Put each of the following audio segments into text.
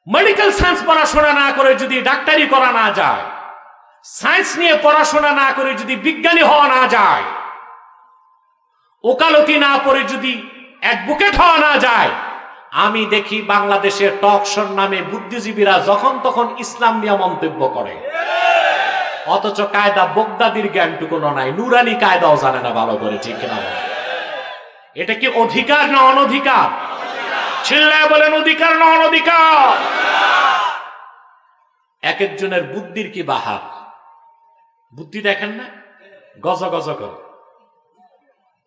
Medical science পড়াশোনা না করে যদি ডাক্তারি করা না যায়, সায়েন্স নিয়ে পড়াশোনা না করে যদি বিজ্ঞানী হওয়া না যায়, ওকালতি না পড়ে যদি অ্যাডভোকেট হওয়া না যায়, আমি দেখি বাংলাদেশের টক শোর নামে বুদ্ধিজীবীরা যখন তখন ইসলাম নিয়ে মন্তব্য করে, অথচ কায়দা বগদাদির জ্ঞানটুকুনো নাই, নুরানি কায়দাও জানে না ভালো করে, ঠিক কিনা? এটা কি অধিকার না অনধিকার? চিল্লায় বলেন অধিকার না অনধিকার? এক একজনের বুদ্ধির কি বাহার, বুদ্ধি দেখেন না, গজ গজ করে,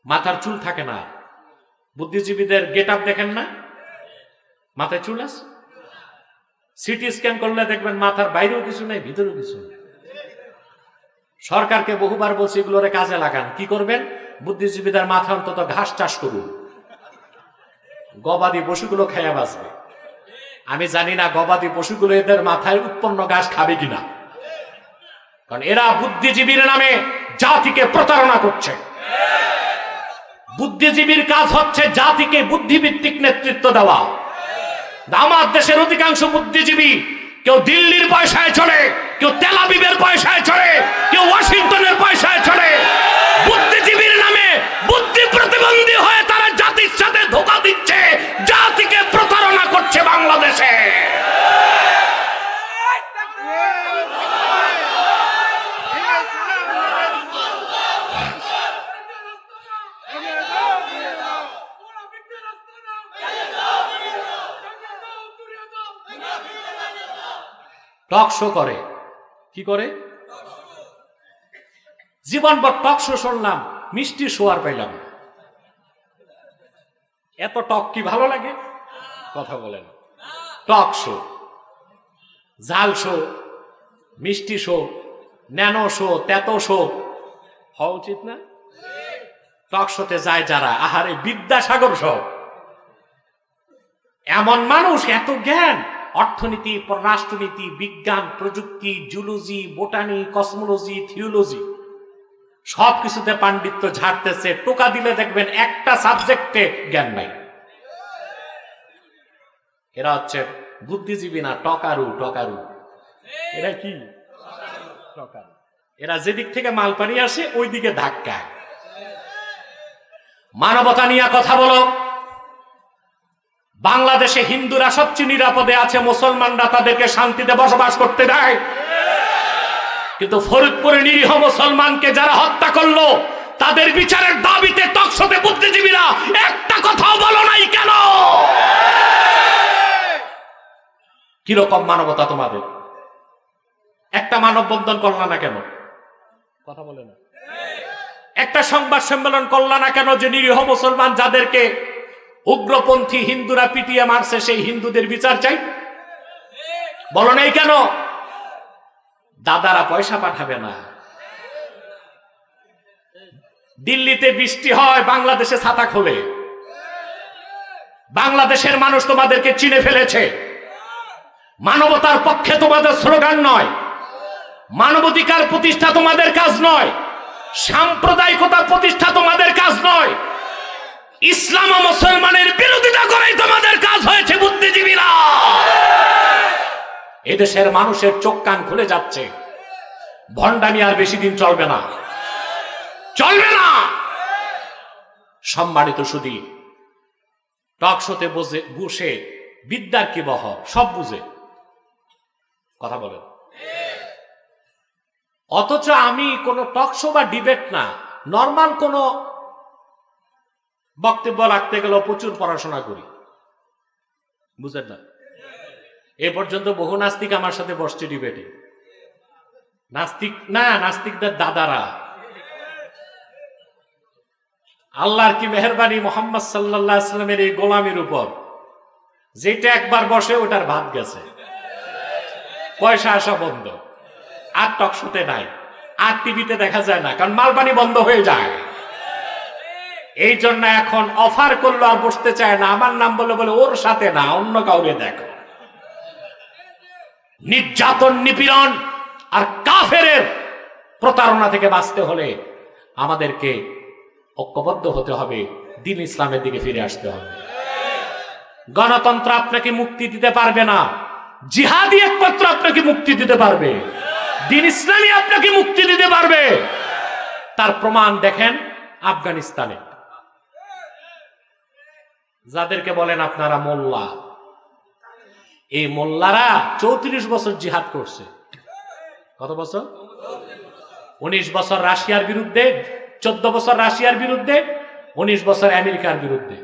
মাথার চুল থাকে না। বুদ্ধিজীবীদের গেট আপ দেখেন না, মাথায় চুল আছে। সিটি স্ক্যান করলে দেখবেন মাথার বাইরেও কিছু নেই, ভিতরেও কিছু নেই। সরকারকে বহুবার বলছি এগুলোরে কাজে লাগান। কি করবেন? বুদ্ধিজীবীদের মাথা অন্তত ঘাস চাষ করুন, গবাদি পশুগুলো খেয়ে বাঁচবে। আমি জানি না গবাদি পশুগুলো এদের মাথায় উৎপন্ন ঘাস খাবে কিনা, কারণ এরা বুদ্ধিজীবীর নামে জাতিকে প্রতারণা করছে। বুদ্ধিজীবীর কাজ হচ্ছে জাতিকে বুদ্ধিভিত্তিক নেতৃত্ব দেওয়া। আমার দেশের অধিকাংশ বুদ্ধিজীবী কেউ দিল্লির পয়সায় চলে, কেউ তেল আবিবের পয়সায় চলে, কেউ ওয়াশিংটনের পয়সায় চলে। বুদ্ধিজীবীর নামে বুদ্ধি প্রতিবন্ধী হয়ে তারা জাতির সাথে ধোঁকা দিচ্ছে, জাতিকে প্রতারণা করছে বাংলাদেশে। টক শো করে, কি করে? জীবনভর টক শো শুনলাম, মিষ্টি শো আর পাইলাম। এত টক কি ভালো লাগে? কথা বলেন। টক শো, ঝাল শো, মিষ্টি শো, ন্যানো শো, তেতো শো হওয়া উচিত না? টক শোতে যায় যারা, আহারে বিদ্যাসাগর সহ এমন মানুষ, এত জ্ঞান, অর্থনীতি, পররাষ্ট্রনীতি, বিজ্ঞান, প্রযুক্তি, জুলজি, বোটানি, কসমোলজি, থিওলজি, সবকিছুতে পাণ্ডিত্য ঝাড়তেছে। টোকা দিলে দেখবেন একটা সাবজেক্টে জ্ঞান নাই। এরা হচ্ছে বুদ্ধিজীবী না, টকারু। টকারু এরা কি? টকারু। এরা যেদিক থেকে মাল পানি আসে ওই দিকে ধাক্কা। মানবতা নিয়ে কথা বলো। বাংলাদেশে হিন্দুরা সবচেয়ে নিরাপদে আছে, মুসলমানরা তাদেরকে শান্তিতে বসবাস করতে দেয়। কিন্তু ফরিদপুরে নিরীহ মুসলমানকে যারা হত্যা করলো, তাদের বিচারের দাবিতে টকশোতে বুদ্ধিজীবীরা একটা কথাও বলো নাই কেন? কিরকম মানবতা তোমাদের? একটা মানববন্ধন করলা না কেন? কথা বলে না। একটা সংবাদ সম্মেলন করলা না কেন যে নিরীহ মুসলমান যাদেরকে উগ্রপন্থী হিন্দুরা পিটিয়ে মারছে সেই হিন্দুদের বিচার চাই? বলো নাই কেন? দাদারা পয়সা পাঠাবে না। দিল্লিতে বৃষ্টি হয়, বাংলাদেশে ছাতা খোলে। বাংলাদেশের মানুষ তোমাদেরকে চিনে ফেলেছে। মানবতার পক্ষে তোমাদের স্লোগান নয়, মানবাধিকার প্রতিষ্ঠা তোমাদের কাজ নয়, সাম্প্রদায়িকতা প্রতিষ্ঠা তোমাদের কাজ নয়, ইসলাম ও মুসলমানের বিরোধিতা করেই তোমাদের কাজ হয়েছে বুদ্ধিজীবীরা। এদেশের মানুষের চোখ কান খুলে যাচ্ছে। ভণ্ডামি আর বেশি দিন চলবে না, চলবে না। সম্মানিত সুধী, টক শোতে বসে বিদ্যার কি বহ, সব বুঝে কথা বলেন। অথচ আমি কোন টক শো বা ডিবেট না, নর্মাল কোন বক্তব্য রাখতে গেলেও প্রচুর পড়াশোনা করি, বুঝেন না? এ পর্যন্ত বহু নাস্তিক আমার সাথে বসছে ডিবেটে। নাস্তিক না, নাস্তিকদের দাদারা। আল্লাহর কি মেহেরবানি মুহাম্মদ সাল্লাল্লাহু আলাইহি ওয়াসাল্লামের এই গোলামের উপর, যেটা একবার বসে ওটার ভাত গেছে, পয়সা আসা বন্ধ, আর টক শোতে নাই, আর টিভিতে দেখা যায় না, কারণ মালপানি বন্ধ হয়ে যায়। এই জন্য এখন অফার করলো আর বসতে চায় না। আমার নাম বলে বলে ওর সাথে না, অন্য কাউকে দেখো। নির্যাতন, নিপীড়ন আর কাফেরের প্রতারণা থেকে বাঁচতে হলে আমাদেরকে ঐক্যবদ্ধ হতে হবে, দ্বীন ইসলামের দিকে ফিরে আসতে হবে। গণতন্ত্র আপনাকে মুক্তি দিতে পারবে না, জিহাদি একমাত্র আপনাকে মুক্তি দিতে পারবে, দ্বীন ইসলামী আপনাকে মুক্তি দিতে পারবে। তার প্রমাণ দেখেন আফগানিস্তানে, যাদেরকে বলেন আপনারা মোল্লা, এই মোল্লারা 34 বছর জিহাদ করছে। কত বছর? 19 বছর রাশিয়ার বিরুদ্ধে, 14 বছর রাশিয়ার বিরুদ্ধে, 19 বছর আমেরিকার বিরুদ্ধে।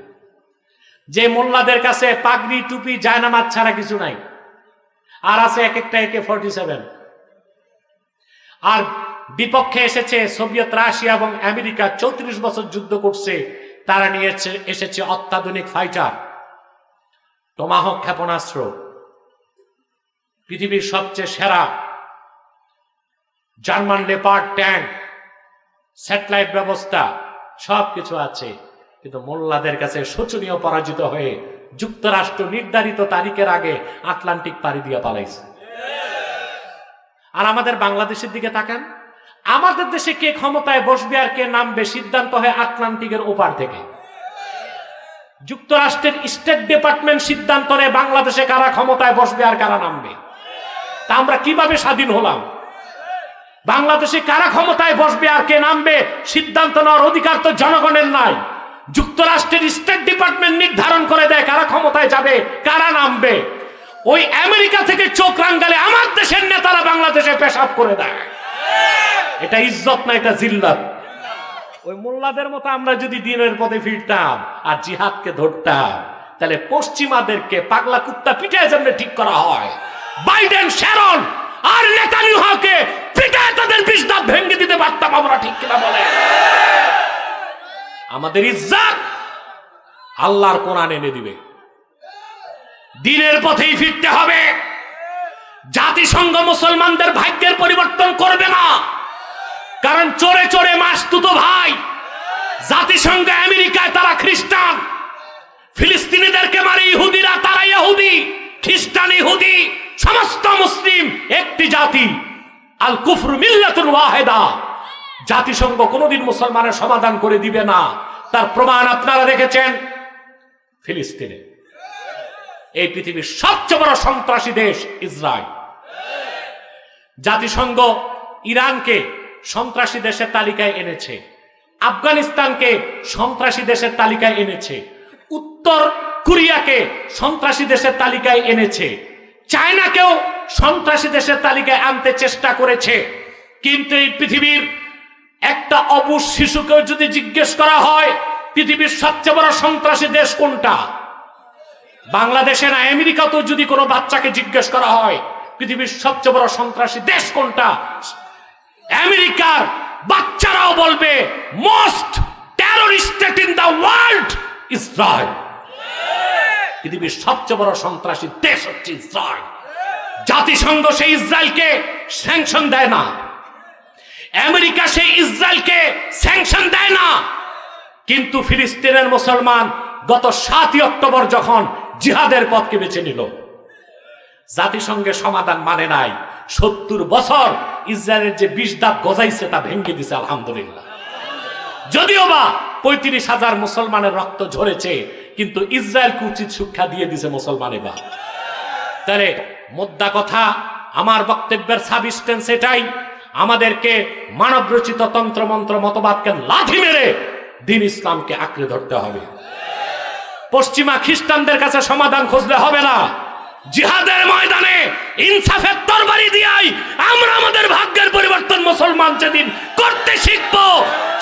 যে মোল্লাদের কাছে পাগড়ি টুপি জায়নামাজ ছাড়া কিছু নাই, আর আছে এক একটা AK-47, আর বিপক্ষে এসেছে সোভিয়েত রাশিয়া এবং আমেরিকা, 34 বছর যুদ্ধ করছে, তারা নিয়ে এসেছে অত্যাধুনিক ফাইটার, টমাহক ক্ষেপণাস্ত্র, পৃথিবীর সবচেয়ে সেরা জার্মান লেপার্ড ট্যাঙ্ক, স্যাটেলাইট ব্যবস্থা, সবকিছু আছে। কিন্তু মোল্লাদের কাছে শোচনীয় পরাজিত হয়ে যুক্তরাষ্ট্র নির্ধারিত তারিখের আগে আটলান্টিক পাড়ি দিয়ে পালাইছে। আর আমাদের বাংলাদেশের দিকে তাকান, আমাদের দেশে কে ক্ষমতায় বসবে আর কে নামবে সিদ্ধান্ত হয় আটলান্টিকের ওপার থেকে। যুক্তরাষ্ট্রের স্টেট ডিপার্টমেন্ট সিদ্ধান্ত নেয় বাংলাদেশে কারা ক্ষমতায় বসবে আর কারা নামবে। তা আমরা কিভাবে স্বাধীন হলাম? বাংলাদেশে কারা ক্ষমতায় বসবে আর কে নামবে সিদ্ধান্ত নেওয়ার অধিকার তো জনগণের নাই। যুক্তরাষ্ট্রের স্টেট ডিপার্টমেন্ট নির্ধারণ করে দেয় কারা ক্ষমতায় যাবে, কারা নামবে। ওই আমেরিকা থেকে চোখ রাঙ্গালে আমার দেশের নেতারা বাংলাদেশে পেশাব করে দেয়। এটা ইজ্জত না, এটা জিল্লাত। ওই মোল্লাদের মতো আমরা যদি দিনের পথে ফিরতাম আর জিহাদকে ধরতাম, তাহলে পশ্চিমাদেরকে পাগলা কুত্তা পিটায় যেমন ঠিক করা হয়, বাইডেন, শ্যারন আর নেতানিয়াহুকে পিটায় তাদের বিষ দাঁত ভেঙে দিতে পারতাম আমরা, ঠিক কিনা বলে? আমাদের ইজ্জত আল্লাহর কোরআন এনে দিবে। দিনের পথেই ফিরতে হবে। জাতিসংঘ মুসলমানদের ভাগ্যের পরিবর্তন করবে না, কারণ চোরে চোরে মাসতুতো ভাই। জাতিসংঘ আমেরিকায় তারা খ্রিস্টান, ফিলিস্তিনিদেরকে মারে ইহুদিরা, তারা ইহুদি, খ্রিস্টান ইহুদি, সমস্ত মুসলিম একটি জাতি। আল কুফরু মিল্লাতুন ওয়াহিদা। জাতিসংঘ কোনোদিন মুসলমানের সমাধান করে দিবে না। তার প্রমাণ আপনারা দেখেছেন ফিলিস্তিনে। এই পৃথিবীর সবচেয়ে বড় সন্ত্রাসী দেশ ইসরায়েল। জাতিসংঘ ইরানকে সন্ত্রাসী দেশের তালিকায় এনেছে, আফগানিস্তানকে সন্ত্রাসী দেশের তালিকায় এনেছে, উত্তর কোরিয়াকে সন্ত্রাসী দেশের তালিকায় এনেছে, চায়নাকেও সন্ত্রাসী দেশের তালিকায় আনতে চেষ্টা করেছে। কিন্তু এই পৃথিবীর একটা অবুঝ শিশুকেও যদি জিজ্ঞেস করা হয় পৃথিবীর সবচেয়ে বড় সন্ত্রাসী দেশ কোনটা, বাংলাদেশে না আমেরিকাতেও যদি কোনো বাচ্চাকে জিজ্ঞেস করা হয় পৃথিবীর সবচেয়ে বড় সন্ত্রাসী দেশ কোনটা, আমেরিকার বাচ্চারাও বলবে most terrorist state in the world Israel. পৃথিবীর সবচেয়ে বড় সন্ত্রাসী দেশ হচ্ছে ইসরায়েল। জাতিসংঘ সেই ইসরায়েলকে স্যাংশন দেয় না, আমেরিকা সেই ইসরায়েলকে স্যাংশন দেয় না। কিন্তু ফিলিস্তিনের মুসলমান গত 7ই অক্টোবর যখন জিহাদের পথকে বেছে নিল, জাতিসংঘের সমাধান মানে নাই। 70 বছর ইসরায়েলের যে বিষ দাঁত গজাইছে তা ভেঙে দিছে আলহামদুলিল্লাহ। যদিও বা 35,000 মুসলমানের রক্ত ঝরেছে, কিন্তু ইসরায়েলকে উচিত শিক্ষা দিয়ে দিছে মুসলমানে বা। তাহলে মোদ্দা কথা, আমার বক্তব্যের সাবস্টেন্স এটাই, আমাদেরকে মানব রচিত তন্ত্রমন্ত্র মতবাদকে লাথি মেরে দ্বীন ইসলামকে আঁকড়ে ধরতে হবে। পশ্চিমা খ্রিস্টানদের কাছে সমাধান খুঁজলে হবে না। জিহাদের ময়দানে ইনসাফের তরবারি দিয়াই আমরা আমাদের ভাগ্যের পরিবর্তন মুসলমান যেদিন করতে শিখবো,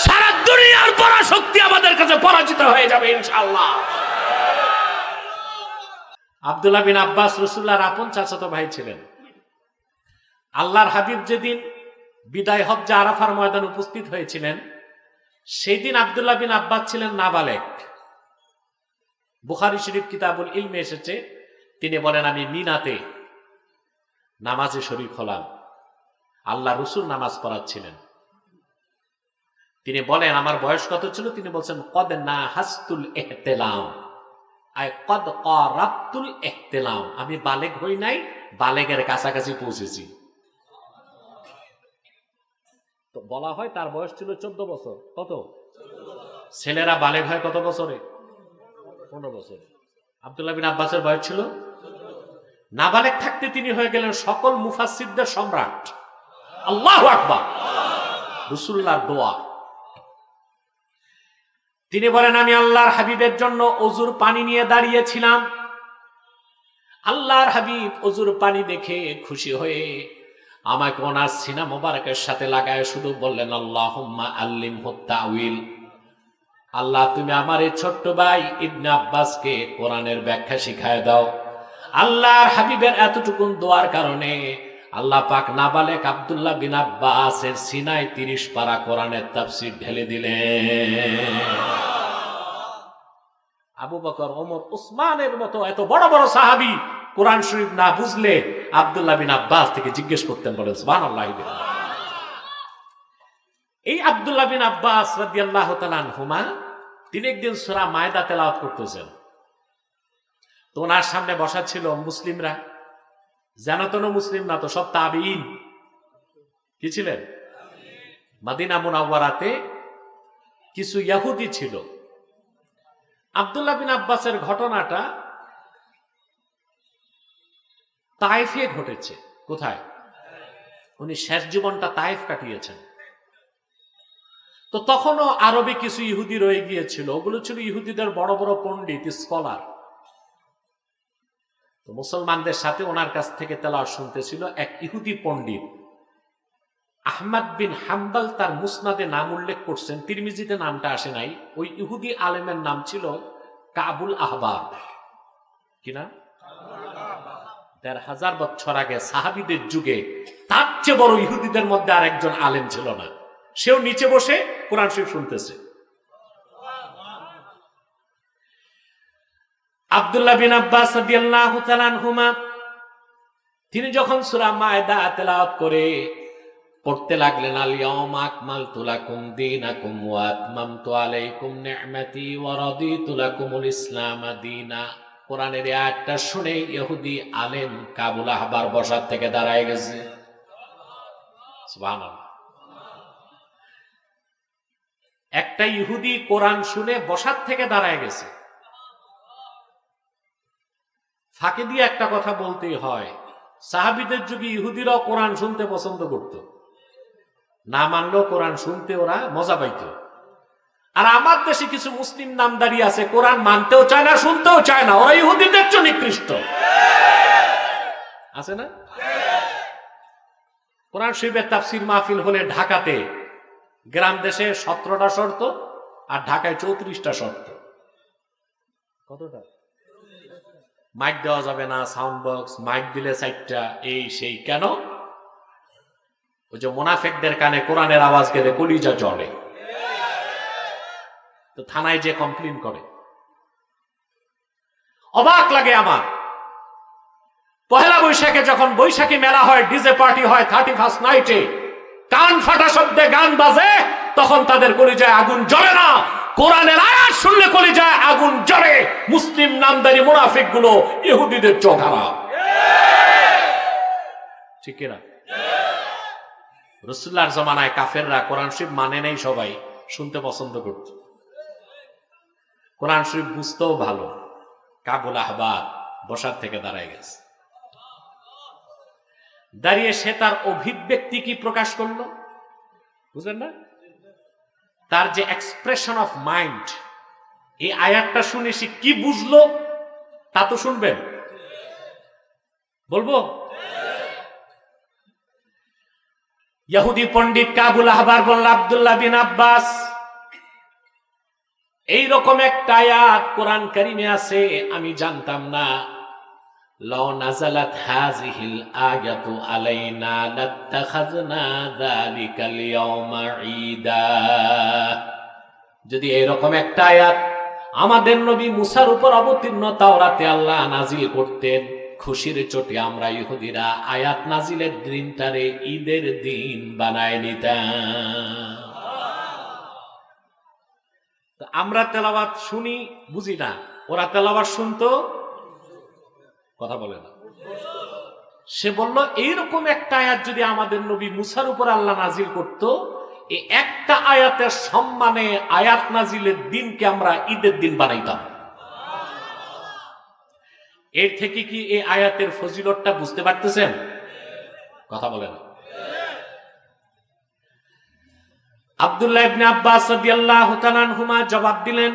সারা দুনিয়ার পরাশক্তি আমাদের কাছে পরাজিত হয়ে যাবে ইনশাআল্লাহ। আব্দুল্লাহ বিন আব্বাস রাসূলুল্লাহর আপন চাচাতো ভাই ছিলেন। আল্লাহর হাবিব যেদিন বিদায় হজ্জে আরাফার ময়দানে উপস্থিত হয়েছিলেন, সেই দিন আব্দুল্লাহ বিন আব্বাস ছিলেন নাবালেগ। বুখারী শরীফ কিতাবুল ইলমে এসেছে, তিনি বলেন আমি মিনাতে নামাজে শরীক হলাম, আল্লাহ রসুল নামাজ পড়াচ্ছিলেন। তিনি বলেন আমার বয়স কত ছিল, তিনি বলছেন কদ না হাসতুল ইহতিলাম, আই কদ ক্বারাবতুল ইহতিলাম, আমি বালেগ হই নাই, বালেগের কাছাকাছি পৌঁছেছি। তো বলা হয় তার বয়স ছিল 14 বছর। কত? ছেলেরা বালেগ হয় কত বছরে? 15 বছর। আব্দুল্লাহ বিন আব্বাসের বয়স ছিল, নাবালেগ থাকতে তিনি হয়ে গেলেন সকল মুফাসসিরদের সম্রাট। আল্লাহু আকবার। রাসূলুল্লাহর দোয়া। তিনি বলেন, আমি আল্লাহর হাবিবের জন্য অজুর পানি নিয়ে দাঁড়িয়েছিলাম। আল্লাহর হাবিব অজুর পানি দেখে খুশি হয়ে আমাকে ওনার সিনা মোবারকের সাথে লাগায় শুধু বললেন, আল্লাহুম্মা আল্লিমহু তাউইল। আল্লাহ, তুমি আমার এই ছোট্ট ভাই ইবনে আব্বাসকে কোরআনের ব্যাখ্যা শিখায় দাও। আল্লাহর হাবিবের এতটুকুন দোয়ার কারণে আল্লাহ পাক নাবালেক আব্দুল্লাহ বিন আব্বাসের সিনায় 30 পারা কোরআনের তাফসীর ঢেলে দিলেন। আবু বকর, ওমর, উসমানের মতো এত বড় বড় সাহাবী কোরআন শরীফ না বুঝলে আব্দুল্লাহ বিন আব্বাস থেকে জিজ্ঞেস করতেন, বলেন সুবহানাল্লাহ। এই আব্দুল্লাহ বিন আব্বাস রাদিয়াল্লাহু তাআলা আনহুমা তিনি একদিন সূরা মায়দা তেলাওয়াত করতেছেন। তো ওনার সামনে বসা ছিল মুসলিমরা, জানাতন মুসলিম না তো, সব তাবিঈন। কি ছিলেন? মদিনা মুনাওয়ারাতে কিছু ইহুদি ছিল। আব্দুল্লাহ বিন আব্বাসের ঘটনাটা তায়েফে ঘটেছে। কোথায়? উনি শেষ জীবনটা তায়েফ কাটিয়েছেন। তো তখনও আরবে কিছু ইহুদি রয়ে গিয়েছিল, ওগুলো ছিল ইহুদিদের বড় বড় পণ্ডিত, স্কলার। তো মুসলমানদের সাথে ওনার কাছ থেকে তেলাওয়াত শুনতেছিল এক ইহুদি পণ্ডিত। আহমদ বিন হাম্বল তার মুসনাদে নাম উল্লেখ করছেন, তিরমিজিতে নামটা আসে নাই। ওই ইহুদি আলেমের নাম ছিল কাবুল আহবার। কি নাম? ১,৫০০ বছর আগে সাহাবীদের যুগে তার চেয়ে বড় ইহুদিদের মধ্যে আর একজন আলেম ছিল না। সেও নিচে বসে কোরআন শরীফ শুনতেছে। আব্দুল্লাহ বিন আব্বাস রাদিয়াল্লাহু তাআলা আনহুমা তিনি যখন সূরা মায়দা তেলাওয়াত করে পড়তে লাগলেন, আল ইয়াউমা আকমালতু লাকুম দীনাকুম ওয়া আতমামতু আলাইকুম নি'মাতি ওয়া রাদিতু লাকুমুল ইসলাম দীনা, কোরআনের এই আয়াতটা শুনে ইহুদি আলেম কাবুল আহবার বসার থেকে দাঁড়ায় গেছে। সুবহানাল্লাহ। একটা ইহুদি কোরআন শুনে বসার থেকে দাঁড়ায় গেছে। ফাঁকে দিয়ে একটা কথা বলতেই হয়, সাহাবীদের যুগে ইহুদিরাও কোরআন শুনতে পছন্দ করত, না মানলেও কোরআন শুনতে ওরা মজা পাইত। আর আমার দেশে কিছু মুসলিম নামদারি আছে, কোরআন মানতেও চায় না, শুনতেও চায় না, ওরা ইহুদিদের চেয়ে নিকৃষ্ট। আছে না? কোরআন শরীফের তাফসীর মাহফিল হলে ঢাকাতে, গ্রাম দেশে 17টা শর্ত আর ঢাকায় 34টা শর্ত। কতটা? মাইক দেওয়া যাবে না, সাউন্ড বক্স, মাইক দিলে 4টা, এই সেই। কেন? ওই যে মুনাফিকদের কানে কোরআনের আওয়াজ গেলে কলিজা জ্বলে, তো থানায় যে কমপ্লেইন করে। অবাক লাগে আমার, পহেলা বৈশাখে যখন বৈশাখী মেলা হয়, ডিজে পার্টি হয়, 31st নাইটে কান ফাটা শব্দে গান বাজে, তখন তাদের কলিজায় আগুন জ্বলে না। কোরআনের আয়াত শুনলে কলিজায় আগুন জ্বলে। মুসলিম নামদারি মুনাফিক গুলো ইহুদিদের চোখ খারাপ। ঠিক কিনা? রাসূলুল্লাহর জামানায় কাফেররা কোরআন শরীফ মানে নাই, সবাই শুনতে পছন্দ করত, কোরআন শরীফ বুঝতেও ভালো। কাবুল আহবার বসার থেকে দাঁড়ায় গেছে। দাঁড়িয়ে সে তার অভিব্যক্তি কি প্রকাশ করলো বুঝলেন না? তার যে এক্সপ্রেশন অফ মাইন্ড, এই আয়াতটা শুনে সে কি বুঝলো তা তো শুনবেন। বলবো, ইহুদি পণ্ডিত কাবুল আহবার বলল, আব্দুল্লাহ বিন আব্বাস, এইরকম একটা আয়াত কোরআন কারিমে আছে, আমি জানতাম না। লাউ নাযালাত হাযিহিল আয়াতু আলাইনা লাত্তাখাযনা যালিকাল ইয়াওমা ঈদা। যদি এরকম একটা আয়াত আমাদের নবী মুসার উপর অবতীর্ণ তাওরাতে আল্লাহ নাজিল করতেন, খুশির চোটে আমরা ইহুদিরা আয়াত নাজিলের দিনটারে ঈদের দিন বানায় নিতাম। আমরা তেলাওয়াত শুনি, বুঝি না, ওরা তেলাওয়াত শুনতো, কথা বলে না। সে বলল, এইরকম একটা আয়াত যদি আমাদের নবী মুসার উপর আল্লাহ নাজিল করত, এই একটা আয়াতের সম্মানে আয়াত নাজিলের দিনকে আমরা ঈদের দিন বানাইতাম। এর থেকে কি এই আয়াতের ফজিলতটা বুঝতে পারতেছেন? কথা বলেন। আব্দুল্লাহ ইবনে আব্বাস রাদিয়াল্লাহু তাআলা আনহুমা জবাব দিলেন,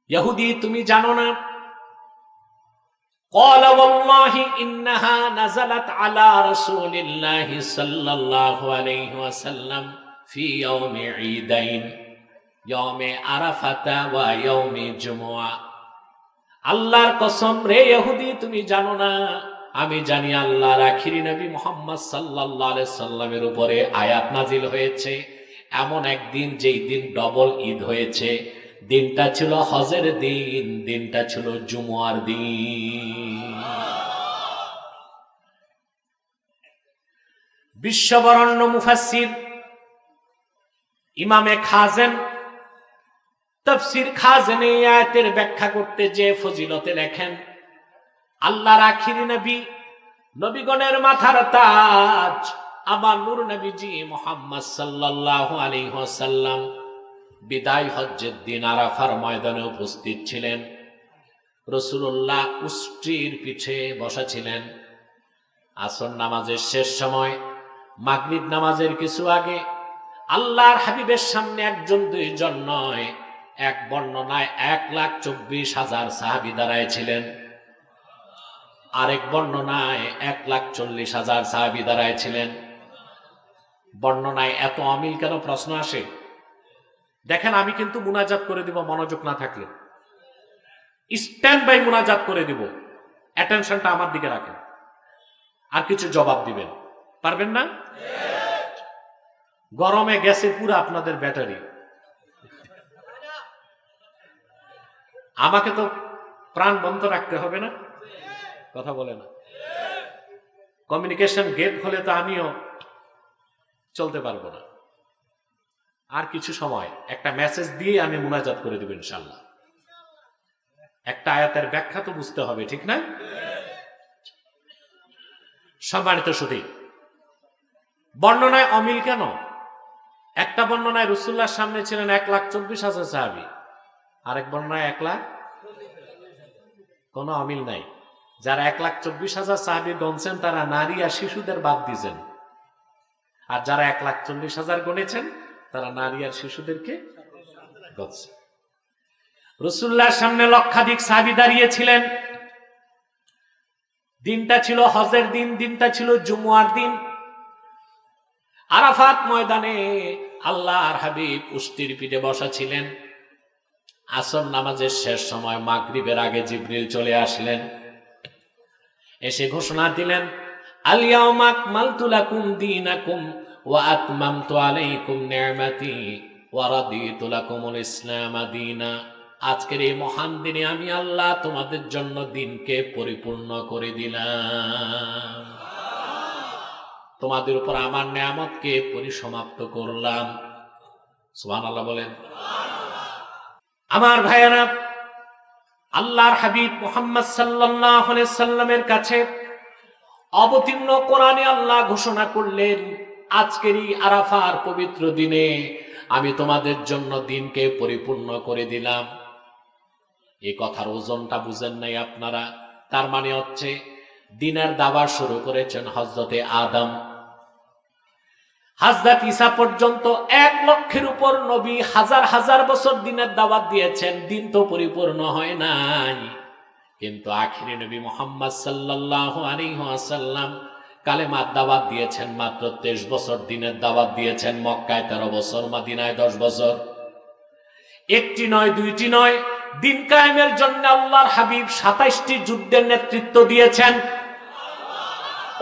ইহুদি তুমি জানো না? قال والله إنها نزلت على رسول الله صلى الله عليه وسلم في يوم عيدين يوم عرفة ويوم جمعة। আল্লাহর কসম রে ইহুদি তুমি জানো না, আমি জানি আল্লাহর আখিরি নবী মুহাম্মদ সাল্লাল্লাহু আলাইহি সাল্লামের উপরে আয়াত নাজিল হয়েছে এমন একদিন যেই দিন ডবল ঈদ হয়েছে। দিনটা ছিল হজের দিন, দিনটা ছিল জুমুয়ার দিন। বিশ্ববরণ্য মুফাসসির ইমামে খাজেন তাফসীর খাজেন এই আয়াতের ব্যাখ্যা করতে যে ফজিলতে লেখেন, আল্লাহর আখিরি নবী, নবীগণের মাথার তাজ আমার নূর নবীজি মুহাম্মদ সাল্লাল্লাহু আলাইহি ওয়াসাল্লাম বিদায় হজ্জের দিন আরাফার ময়দানে উপস্থিত ছিলেন। রাসূলুল্লাহ উষ্ট্রির পিঠে বসা ছিলেন। আসর নামাজের শেষ সময়, মাগরিব নামাজের কিছু আগে আল্লাহর হাবিবের সামনে একজন দুইজন নয়, এক বর্ণনায় 1,24,000 সাহাবী দাঁড়ায় ছিলেন, আরেক বর্ণনায় 1,40,000 সাহাবী দাঁড়ায় ছিলেন। বর্ণনায় এত অমিল কেন প্রশ্ন আসে? দেখেন আমি কিন্তু মুনাজাত করে দিব, মনোযোগ না থাকলে স্ট্যান্ড বাই মুনাজাত করে দিব, অ্যাটেনশনটা আমার দিকে রাখেন, আর কিছু জবাব দিবেন, পারবেন না? গরমে গেছে পুরো আপনাদের ব্যাটারি। আমাকে তো প্রাণ বন্ধ রাখতে হবে না? কথা বলে না। কমিউনিকেশন গেট হলে তো আমিও চলতে পারবো না। আর কিছু সময় একটা মেসেজ দিয়ে আমি মুনাজাত করে দেব ইনশাআল্লাহ। একটা আয়াতের ব্যাখ্যা তো বুঝতে হবে, ঠিক না? সম্মানিত সুধী, বর্ণনায় অমিল কেন? একটা বর্ণনায় রাসূলুল্লাহর সামনে ছিলেন 1,24,000 সাহাবী, আরেক বর্ণনায় 1 লাখ। কোনো অমিল নাই। যারা 1,24,000 সাহাবী গণছেন তারা নারী আর শিশুদের বাদ দিয়েছেন, আর যারা 1,40,000 গণেছেন তারা নারী আর শিশুদেরকে গণছে। রাসূলুল্লাহর সামনে লক্ষাধিক সাহাবী দাঁড়িয়েছিলেন। দিনটা ছিল হজের দিন, দিনটা ছিল জুমুয়ার দিন। আরাফাত ময়দানে আল্লাহর হাবিব উষ্ট্রির পিঠে বসা ছিলেন। আসর নামাজের শেষ সময় মাগরিবের আগে জিবরিল চলে আসলেন, এসে ঘোষণা দিলেন, আল ইয়াউমা আকমালতু লাকুম দীনাকুম ওয়া আতমামতু আলাইকুম নি'মাতি ওয়া রাদিতু লাকুমুল ইসলাম দীনা। আজকের এই মহান দিনে আমি আল্লাহ তোমাদের জন্য দিনকে পরিপূর্ণ করে দিলাম, তোমাদের উপর আমার নিয়ামতকে পরিসমাপ্ত করলাম। সুবহানাল্লাহ বলেন। আমার ভাইয়েরা, আল্লাহর হাবিব মুহাম্মদ সাল্লাল্লাহু আলাইহি সাল্লামের কাছে অবতীর্ণ কোরআনে আল্লাহ ঘোষণা করলেন, আজকের এই আরাফার পবিত্র দিনে আমি তোমাদের জন্য দিনকে পরিপূর্ণ করে দিলাম। এই কথার ওজনটা বুঝেন নাই আপনারা? তার মানে হচ্ছে দিনের দাওয়াত শুরু করেছেন হযরতে আদম, হযরত ঈসা পর্যন্ত 1 লক্ষের উপর নবী হাজার হাজার বছর দিনের দাওয়াত দিয়েছেন, দিন তো পরিপূর্ণ হয় নাই। কিন্তু আখিরি নবী মুহাম্মদ সাল্লাল্লাহু আলাইহি ওয়াসাল্লাম কালেমার দাওয়াত দিয়েছেন মাত্র 23 বছর, দিনের দাওয়াত দিয়েছেন মক্কায় 13 বছর, মদিনায় 10 বছর। একটি নয়, দুইটি নয়, দিন কায়েমের জন্য আল্লাহর হাবিব 27টি যুদ্ধের নেতৃত্ব দিয়েছেন।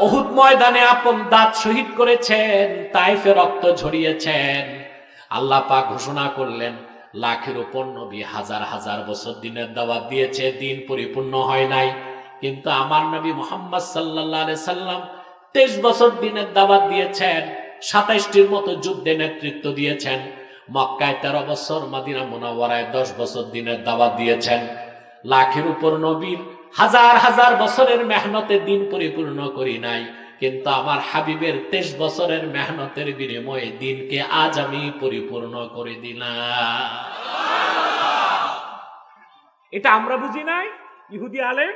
উহুদ ময়দানে আপন দাঁত শহীদ করেছেন, তাইফে রক্ত ঝরিয়েছেন। আল্লাহ পাক ঘোষণা করলেন, লাখের উপর নবী হাজার হাজার বছর দিনের দাওয়াত দিয়েছে, দিন পরিপূর্ণ হয় নাই। কিন্তু আমার নবী মুহাম্মদ সাল্লাল্লাহু আলাইহি সাল্লাম 23 বছর দিনের দাওয়াত দিয়েছেন, 27টির মতো যুদ্ধে নেতৃত্ব দিয়েছেন। মক্কায় 13 বছর, মদিনা মুনাওয়ারায় 10 বছর দিনের দাওয়াত দিয়েছেন। লাখের উপর নবীর হাজার হাজার বছরের মেহনতে দিন পরিপূর্ণ করি নাই, কিন্তু আমার হাবিবের 23 বছরের মেহনতের বিনিময়ে দিনকে আজ আমি পরিপূর্ণ করে দিলাম। এটা আমরা বুঝি নাই, ইহুদি আলেম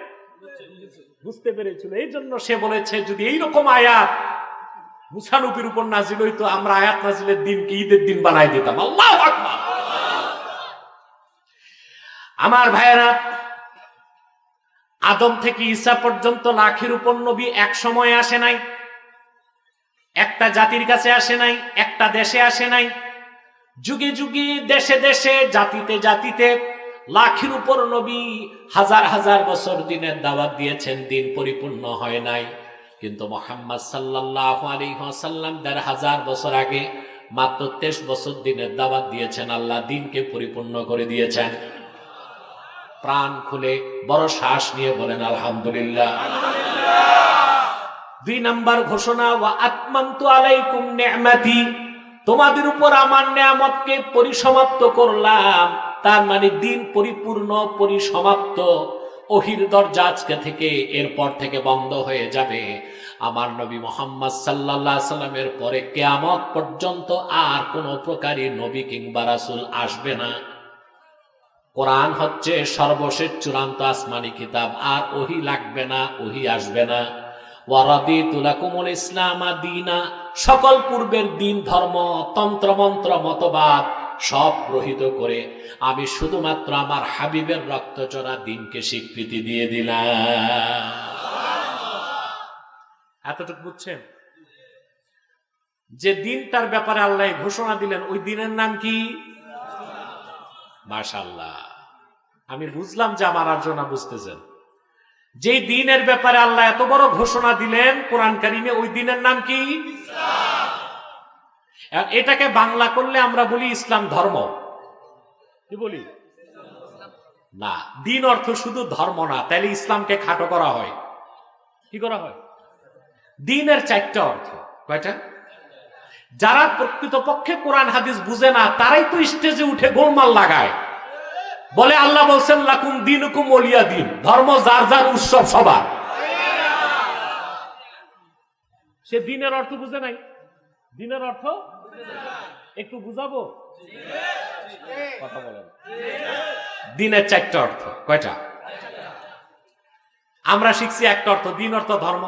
বুঝতে পেরেছিল, এই জন্য সে বলেছে যদি এইরকম আয়াত মুসা নবীর উপর নাজিল হইতো, আমরা আয়াত নাজিলের দিনকে ঈদের দিন বানাই দিতাম। আল্লাহু আকবার। আমার ভাইয়েরা, আদম থেকে ঈসা পর্যন্ত লাখের উপর নবী এক সময় আসে নাই, একটা জাতির কাছে আসে নাই, একটা দেশে আসে নাই। যুগে যুগে, দেশে দেশে, জাতিতে জাতিতে লাখের উপর নবী হাজার হাজার বছর দিনের দাওয়াত দিয়েছেন, দিন পরিপূর্ণ হয় নাই। কিন্তু মুহাম্মদ সাল্লাল্লাহু আলাইহি ওয়াসাল্লাম ১৫০০ বছর আগে মাত্র ২৩ বছর দিনের দাওয়াত দিয়েছেন, আল্লাহ দিনকে পরিপূর্ণ করে দিয়েছেন। প্রাণ খুলে বড় শ্বাস নিয়ে বলেন আলহামদুলিল্লাহ। ২ নাম্বার ঘোষণা, ওয়া আতমামতু আলাইকুম নি'মাতি, তোমাদের উপর আমার নিয়ামতকে পরিসমাপ্ত করলাম। তার মানে দিন পরিপূর্ণ, পরিসমাপ্ত। ওহির দরজা আজকে থেকে, এরপর থেকে বন্ধ হয়ে যাবে। আমার নবী মুহাম্মদ সাল্লাল্লাহু আলাইহি সাল্লামের পরে কিয়ামত পর্যন্ত আর কোন প্রকারই নবী কিংবা রাসূল আসবে না। কোরআন হচ্ছে সর্বশেষ চূড়ান্ত আসমানি কিতাব, আর ওহী লাগবে না, ওহী আসবে না। ওয়া রাদিতু লাকুমুল ইসলামা দীনা, সকল পূর্বের দিন, ধর্ম, তন্ত্র মন্ত্র, মতবাদ সব গ্রহীত করে আমি শুধুমাত্র আমার হাবিবের রক্তচড়া দিনকে স্বীকৃতি দিয়ে দিলাম। এতটুকু বুঝছেন? যে দিনটার ব্যাপারে আল্লাহ ঘোষণা দিলেন, ওই দিনের নাম কি? মাশাআল্লাহ, আমি বুঝলাম যে আমার আর জনা বুঝতেছেন। যে দিনের ব্যাপারে আল্লাহ এত বড় ঘোষণা দিলেন কোরআন কারিমে, ওই দিনের নাম কি? এটাকে বাংলা করলে আমরা বলি ইসলাম ধর্ম। কি বলি? না, দিন অর্থ শুধু ধর্ম না, তাহলে ইসলামকে খাটো করা হয়। কি করা হয়? দিনের 4টা অর্থ। কয়টা? যারা প্রকৃতপক্ষে কোরআন হাদিস বুঝে না, তারাই তো স্টেজে উঠে গোলমাল লাগায়, বলে আল্লাহ বলছেন লাকুম দীনুকুম ওয়ালিয়া দিন, ধর্ম যার যার, উৎসব সবার। সে দিনের অর্থ বুঝে নাই। দিনের অর্থ একটু বুঝাবো? কথা বলেন। দিনের 4টা অর্থ। কয়টা? আমরা শিখছি একটা অর্থ, দিন অর্থ ধর্ম।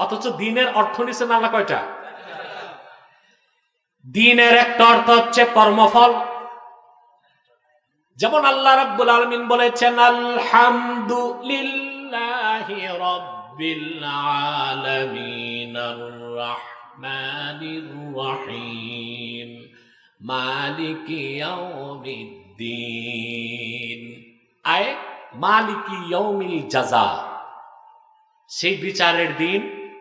অথচ দিনের অর্থ নিছেন আল্লাহ কয়টা? দিনের একটা অর্থ হচ্ছে কর্মফল। যেমন আল্লাহ রাব্বুল আলামিন বলেছেন আলহামদুলিল্লাহি রাব্বিল আলামিন আর রাহমানির রহিম মালিকি ইয়াউমিদ্দিন। আয় মালিকি ইয়াউমিল জাযা, সেই বিচারের দিন,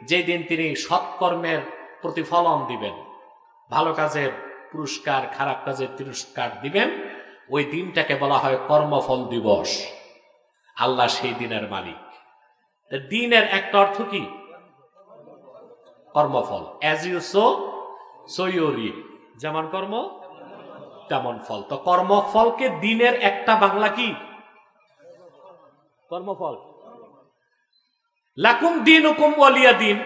যে দিন তিনি সৎকর্মের প্রতিফলন দিবেন, ভালো কাজের পুরস্কার, খারাপ কাজের তিরস্কার দিবেন। ওই দিনটাকে বলা হয় কর্মফল দিবস। আল্লাহ সেই দিনের মালিক। দিনের একটা অর্থ কি? কর্মফল। As you sow so you reap, যেমন কর্ম তেমন ফল। তো কর্মফলকে দিনের একটা বাংলা কি? কর্মফল। লাকুম দীনুকুম ওয়ালিয়া দিন,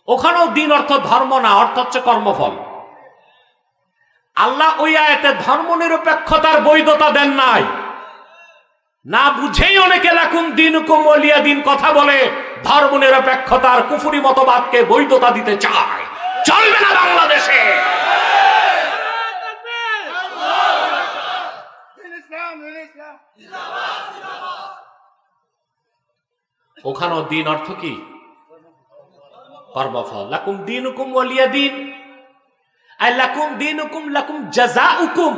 ওখানেও দিন অর্থ ধর্ম না, অর্থ হচ্ছে কর্মফল। আল্লাহ ওই আয়াতে ধর্ম নিরপেক্ষতার বৈধতা দেন নাই। না বুঝেই অনেকে লাকুম দীনুকুম ওয়ালিয়া দিন কথা বলে ধর্ম নিরপেক্ষতার কুফরি মতবাদকে বৈধতা দিতে চায়। চলবে না বাংলাদেশে। ওখানেও দিন অর্থ কি? কর্মফল। লাকুম দীনুকুম ওয়ালিয়া দিন, আই লাকুম দীনুকুম লাকুম জাযাউকুম,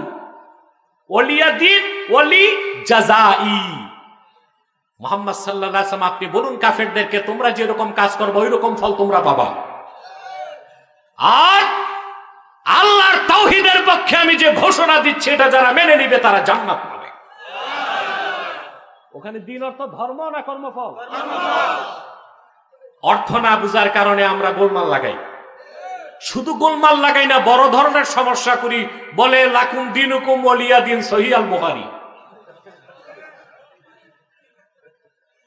ওয়ালিয়া দিন ওয়ালি জাযাই। মুহাম্মদ সাল্লাল্লাহু আলাইহি ওয়াসাল্লাম আপনি বলুন কাফেরদেরকে, তোমরা যেরকম কাজ করবে ওই রকম ফল তোমরা পাবা। আর আল্লাহর তাওহীদের পক্ষে আমি যে ঘোষণা দিচ্ছি, এটা যারা মেনে নিবে তারা জান্নাত পাবে। ওখানে দিন অর্থ ধর্ম না কর্মফল? অর্থ না বুঝার কারণে আমরা গোলমাল লাগাই। শুধু গোলমাল লাগাই না, বড় ধরনের সমস্যা করি। বলে লাকুম দীনুকুম ওয়ালিয়া দিন, সহিহ আল বুখারী।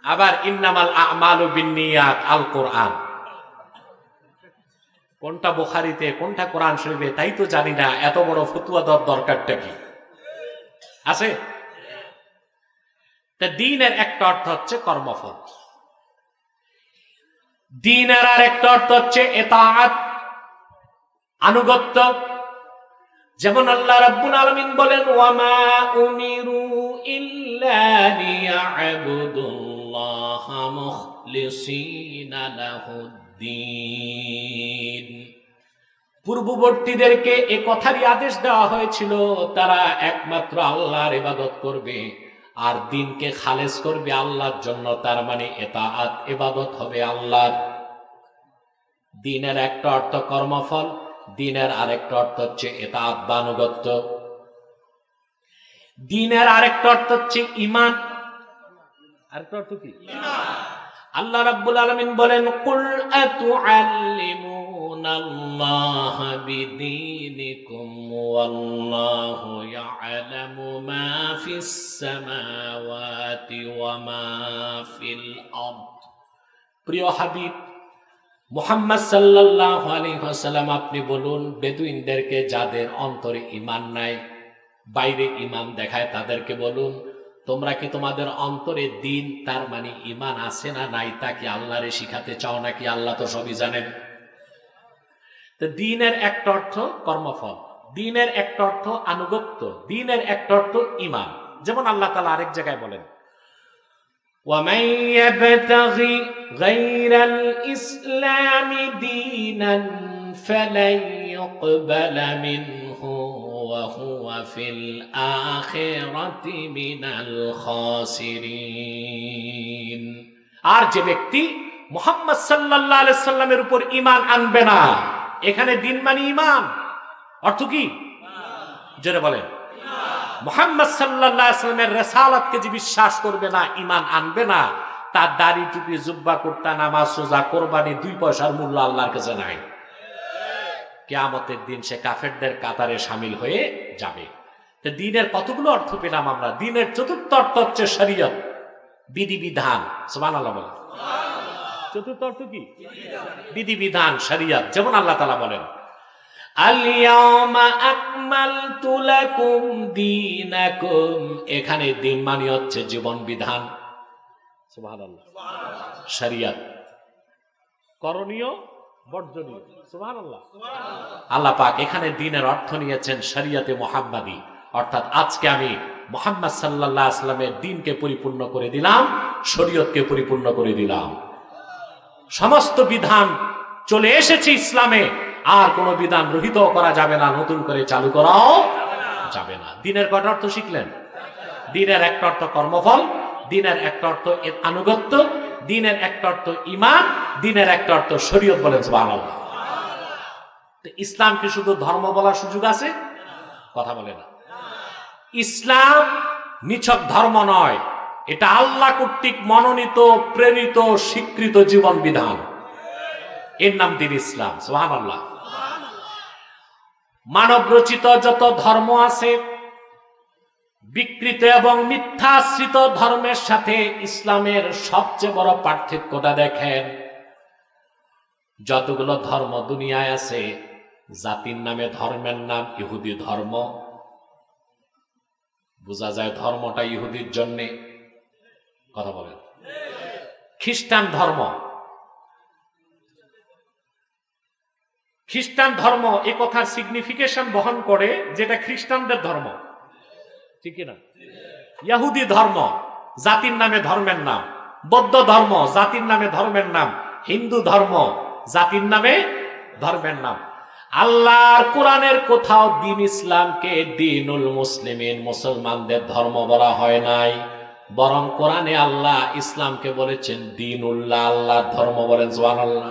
আবার ইন্নামাল আমালু বিন্নিয়াত, আল কোরআন। কোনটা বুখারীতে কোনটা কোরআন শরীফে তাই তো জানি না। এত বড় ফতোয়া দেওয়ার দরকারটা কি আছে? তা দ্বীনের একটা অর্থ হচ্ছে কর্মফল, দ্বীনের আর একটা অর্থ হচ্ছে ইতাআত, আনুগত্য। যেমন আল্লাহ রাব্বুল আলামিন বলেন, ওয়ামা উমিরু ইল্লা লিয়া'বুদুল্লাহা মুখলিসিনা লাহুদ্দীন। পূর্ববর্তীদেরকে এ কথারই আদেশ দেওয়া হয়েছিল, তারা একমাত্র আল্লাহর ইবাদত করবে আর দ্বীনকে খালেস করবে আল্লাহর জন্য, তার মানে ইতাআত, ইবাদত হবে আল্লাহর। দ্বীনের একটা অর্থ কর্মফল, দ্বীনের আরেকটা অর্থ হচ্ছে ইতাআত বা আনুগত্য। দ্বীনের আরেকটা অর্থ হচ্ছে ঈমান। আরেকটা অর্থ কি? ঈমান। আল্লাহ রাব্বুল আলামিন বলেন, কুল আতুআল্লিমুনাল্লাহা বিদীনিকুম ওয়াল্লাহু ইয়া'লামু মা ফিস সামাওয়াতি ওয়া মা ফিল আরদ। প্রিয় হাবিব মুহাম্মদ সাল্লাল্লাহু আলাইহি ওয়াসাল্লাম, আপনি বলুন বেদুইনদেরকে, যাদের অন্তরে ঈমান নাই, বাইরে ঈমান দেখায়, তাদেরকে বলুন, তোমরা কি তোমাদের অন্তরে দ্বীন, তার মানে ঈমান আছে না নাই, তা কি আল্লাহরে শিখাতে চাও নাকি? আল্লাহ তো সবই জানেন। তো দ্বীনের একটা অর্থ কর্মফল, দ্বীনের একটা অর্থ আনুগত্য, দ্বীনের একটা অর্থ ঈমান। যেমন আল্লাহ তাআলা আরেক জায়গায় বলেন, وَمَن يَبْتَغِي غَيْرَ الْإِسْلَامِ دِينًا فَلَن يُقْبَلَ مِنْهُ وَهُوَ فِي الْآخِرَةِ مِنَ الْخَاسِرِينَ। আর যে ব্যক্তি মুহাম্মদ সাল্লাল্লাহু আলাইহি সাল্লামের উপর ঈমান আনবে না, এখানে দ্বীন মানে ঈমান, অর্থ কি? জোরে বলেন। মুহাম্মদ সাল্লাল্লাহু আলাইহি ওয়াসাল্লামের রিসালাতকে যে বিশ্বাস করবে না, ঈমান আনবে না, তার দাড়ি, টুপি, জুব্বা, কুর্তা, নামাজ, রোজা, কুরবানি 2 পয়সার মূল্য আল্লাহর কাছে নাই। কিয়ামতের দিন সে কাফেরদের কাতারে শামিল হয়ে যাবে। তো দ্বীনের কতগুলো অর্থ পেলাম আমরা। দ্বীনের চতুর্থ অর্থ হচ্ছে শরীয়ত, বিধিবিধান। সুবহানাল্লাহ বলেন। চতুর্থ অর্থ কি? বিধিবিধান, শরীয়ত। যেমন আল্লাহ তাআলা বলেন, আল-ইয়াওমা আকমালতু লাকুম দীনাকুম। এখানে দ্বীন মানে হচ্ছে জীবন বিধান। সুবহানাল্লাহ। শরীয়ত, করণীয়, বর্জনীয়। সুবহানাল্লাহ। আল্লাহ পাক এখানে দ্বীনের অর্থ নিয়েছেন শরীয়তে মুহাম্মাদি, অর্থাৎ আজকে আমি মুহাম্মদ সাল্লাল্লাহু আলাইহি ওয়াসাল্লামের দ্বীনকে পরিপূর্ণ করে দিলাম, শরীয়তকে পরিপূর্ণ করে দিলাম। সমস্ত বিধান চলে এসেছে ইসলামে, আর কোনো বিধান রহিত করা যাবে না, নতুন করে চালু করাও যাবে না। দ্বীনের কয়টা অর্থ শিখলেন? দ্বীনের একটা অর্থ কর্মফল, দ্বীনের একটা অর্থ আনুগত্য, দ্বীনের একটা অর্থ ঈমান, দ্বীনের একটা অর্থ শরীয়ত। বলেন সুবহানাল্লাহ। তো ইসলাম কি শুধু ধর্ম বলার সুযোগ আছে? কথা বলে না। ইসলাম নিছক ধর্ম নয়, এটা আল্লাহ কর্তৃক মনোনীত, প্রেরিত, স্বীকৃত জীবন বিধান। এর নাম দ্বীন ইসলাম। সুবহানাল্লাহ। মানব রচিত যত ধর্ম আছে, বিকৃত এবং মিথ্যাশ্রিত ধর্মের সাথে ইসলামের সবচেয়ে বড় পার্থক্যটা দেখেন। যতগুলো ধর্ম দুনিয়ায় আছে, জাতির নামে ধর্মের নাম ইহুদি ধর্ম। বোঝা যায় ধর্মটা ইহুদির জন্যে। কথা বলেন। খ্রিস্টান ধর্ম, খ্রিস্টান ধর্ম এ কথার সিগনিফিকেশন বহন করে, যেটা খ্রিস্টানদের ধর্ম, ঠিক না? ইহুদি ধর্ম জাতির নামে ধর্মের নাম, বৌদ্ধ ধর্ম জাতির নামে ধর্মের নাম, হিন্দু ধর্ম জাতির নামে ধর্মের নাম। আল্লাহর কোরআনের কোথাও দ্বীন ইসলামকে দ্বীনুল মুসলিমিন, মুসলমানদের ধর্ম বলা হয় নাই, বরং কোরআনে আল্লাহ ইসলামকে বলেছেন দ্বীনুল্লাহ, আল্লাহর ধর্ম। বলেন সুবহানাল্লাহ।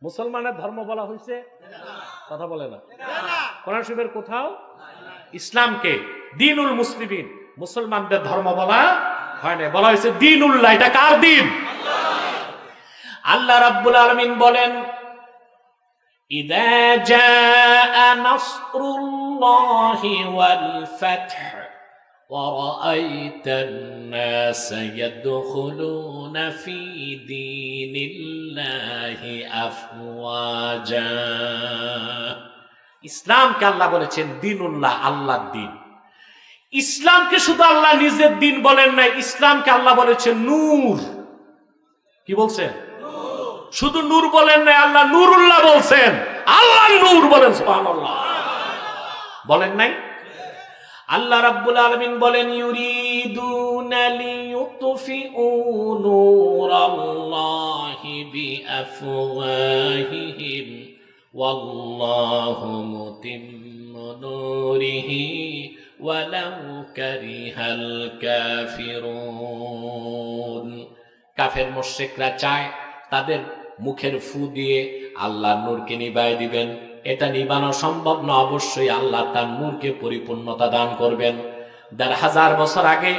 মুসলমানের ধর্ম বলা হয়েছে? কথা বলে না। কোরআন শরীফের কোথাও ইসলামকে দ্বীনুল মুসলিমিন, মুসলমানদের ধর্ম বলা হয় না, বলা হয়েছে দ্বীনুল্লাহ। এটা কার দ্বীন? আল্লাহ রাব্বুল আলামিন বলেন, ইযা জাআ নাসরুল্লাহি ওয়াল ফাথ ওয়া রাআইতান নাসা ইয়াদখুলুনা ফি দীনিল্লাহি আফওয়াজা। ইসলামকে আল্লাহ বলেছেন দ্বীনুল্লাহ, আল্লাহর দ্বীন। ইসলামকে শুধু আল্লাহ নিজের দিন বলেন নাই, ইসলামকে আল্লাহ বলেছেন নূর। কি বলছেন? শুধু নূর বলেন নাই, আল্লাহ নূরুল্লাহ বলছেন। আল্লাহ নূর বলেন, সুবহানাল্লাহ বলেন নাই? আল্লাহ রাব্বুল আলামিন বলেন ইউরিদুনা লিইউতফিউ নূরাল্লাহি বিআফওয়াহিহিম ওয়াল্লাহু মুতিম্মু নূরিহি ওয়ালাউ কারিহাল কাফিরুন। কাফের মুশরিকরা চায় তাদের মুখের ফু দিয়ে আল্লাহর নূরকে নিভায় দিবেন। এটা নিবানো সম্ভব না, অবশ্যই আল্লাহ তার নূরকে পরিপূর্ণতা দান করবেন। ১,৫০০ বছর আগে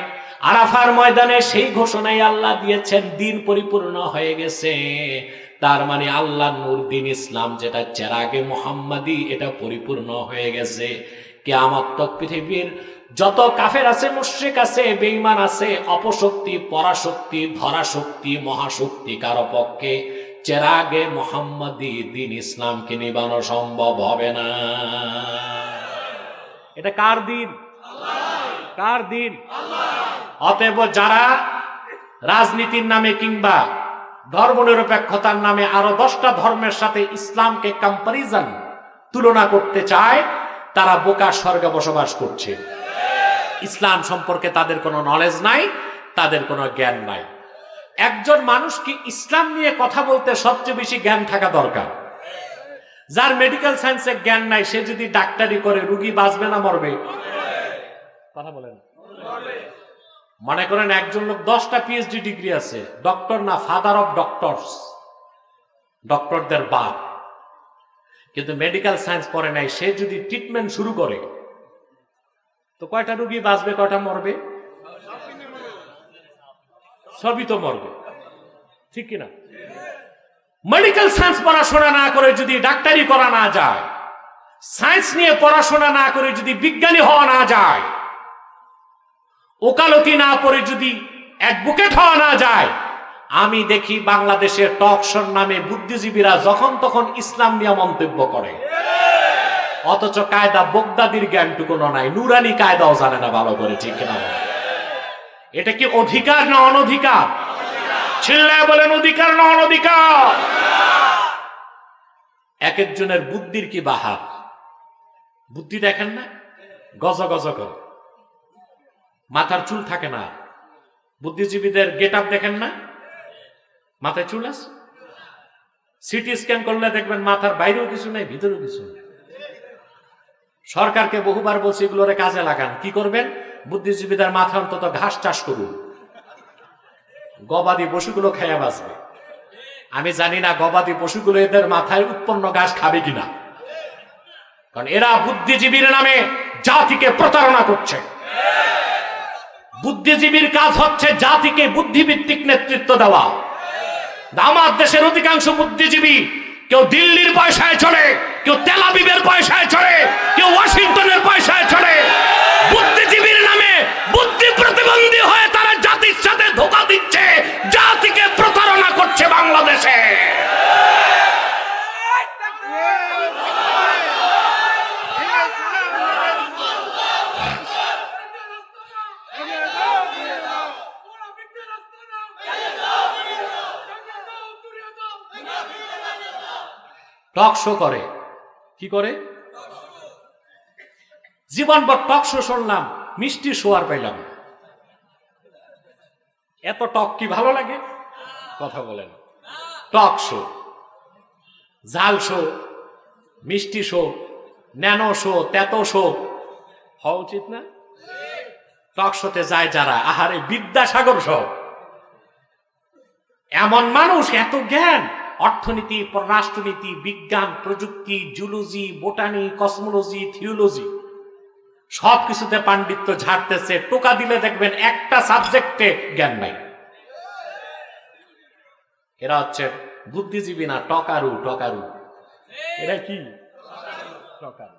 আরাফার ময়দানে সেই ঘোষণাই আল্লাহ দিয়েছেন, দিন পরিপূর্ণ হয়ে গেছে। তার মানে আল্লাহর নূর দিন ইসলাম, যেটা চেরাগে মুহাম্মাদি, এটা পরিপূর্ণ হয়ে গেছে। কিয়ামত তক পৃথিবীর যত কাফের আছে, মুশরিক আছে, বেঈমান আছে, অপশক্তি, পরাশক্তি, ধরাশক্তি, মহাশক্তি, কারো পক্ষে চেরাগে মুহাম্মাদি দিন ইসলামকে নিবানো সম্ভব হবে না। এটা কার দিন? কার দিন? অতএব যারা রাজনীতির নামে কিংবা ধর্মনিরপেক্ষতার নামে আরো 10টা ধর্মের সাথে ইসলামকে কম্পারিজন, তুলনা করতে চায়, তারা বোকার স্বর্গে বসবাস করছে। ইসলাম সম্পর্কে তাদের কোনো নলেজ নাই, তাদের কোনো জ্ঞান নাই। একজন মানুষকে ইসলাম নিয়ে কথা বলতে সবচেয়ে বেশি জ্ঞান থাকা দরকার। যার মেডিকেল সায়েন্সে জ্ঞান নাই, সে যদি ডাক্তারি করে, রোগী বাঁচবে না মরবে? কথা বলেন। মনে করেন একজন লোক 10টা পিএইচডি ডিগ্রি আছে, ডক্টর না, ফাদার অফ ডক্টরস, ডক্টরদের বাপ, কিন্তু মেডিকেল সায়েন্স পড়ে নাই। সে যদি ট্রিটমেন্ট শুরু করে, তো কয়টা রোগী বাঁচবে, কয়টা মরবে? সবই তো মরবে, ঠিক কিনা? মেডিকেল সায়েন্স পড়াশোনা না করে যদি ডাক্তারি করা না যায়, সায়েন্স নিয়ে পড়াশোনা না করে যদি বিজ্ঞানী হওয়া না যায়, ওকালতি না পড়ে যদি অ্যাডভোকেট হওয়া না যায়, আমি দেখি বাংলাদেশের টক শোর নামে বুদ্ধিজীবীরা যখন তখন ইসলাম নিয়ে মন্তব্য করে, অথচ কায়দা বগদাদির জ্ঞানটুকুনো নাই, নুরানি কায়দাও জানে না ভালো করে, ঠিক কিনা? এটা কি অধিকার না অনধিকার? চিল্লায় বলেন, অধিকার না অনধিকার? এক একজনের বুদ্ধির কি বাহার, বুদ্ধি দেখেন না, গজ গজ করে, মাথার চুল থাকে না। বুদ্ধিজীবীদের গেট আপ দেখেন না, মাথায় চুল আছে। সিটি স্ক্যান করলে দেখবেন মাথার বাইরেও কিছু নেই, ভিতরেও কিছু নেই। সরকারকে বহুবার বলছি এগুলোরে কাজে লাগান। কি করবেন? বুদ্ধিজীবীদের মাথা অন্তত ঘাস চাষ করুন, গবাদি পশুগুলো খেয়ে বাঁচবে। আমি জানি না গবাদি পশুগুলো এদের মাথায় উৎপন্ন ঘাস খাবে কিনা, কারণ এরা বুদ্ধিজীবীর নামে জাতিকে প্রতারণা করছে। বুদ্ধিজীবীর কাজ হচ্ছে জাতিকে বুদ্ধিভিত্তিক নেতৃত্ব দেওয়া। আমার দেশের অধিকাংশ বুদ্ধিজীবী কেউ দিল্লির পয়সায় চলে, কেউ তেল আবিবের পয়সায় চলে, কেউ ওয়াশিংটনের পয়সায় চলে। বুদ্ধিজীবীর নামে বুদ্ধি প্রতিবন্ধী হয়ে তারা জাতির সাথে ধোঁকা দিচ্ছে, জাতিকে প্রতারণা করছে বাংলাদেশে। টক শো করে, কি করে? জীবনভর টক শো শুনলাম, মিষ্টি শো আর পাইলাম। এত টক কি ভালো লাগে? কথা বলেন। টক শো, জাল শো, মিষ্টি শো, ন্যানো শো, তেতো শো হওয়া উচিত না? টক শোতে যায় যারা, আহারে বিদ্যাসাগর সহ এমন মানুষ, এত জ্ঞান, অর্থনীতি, পররাষ্ট্রনীতি, বিজ্ঞান, প্রযুক্তি, জুলজি, বোটানি, কসমোলজি, থিওলজি, সবকিছুতে পাণ্ডিত্য ঝাড়তেছে। টোকা দিলে দেখবেন একটা সাবজেক্টে জ্ঞান নাই। এরা হচ্ছে বুদ্ধিজীবী না, টকারু। টকারু এরা কি? টকারু।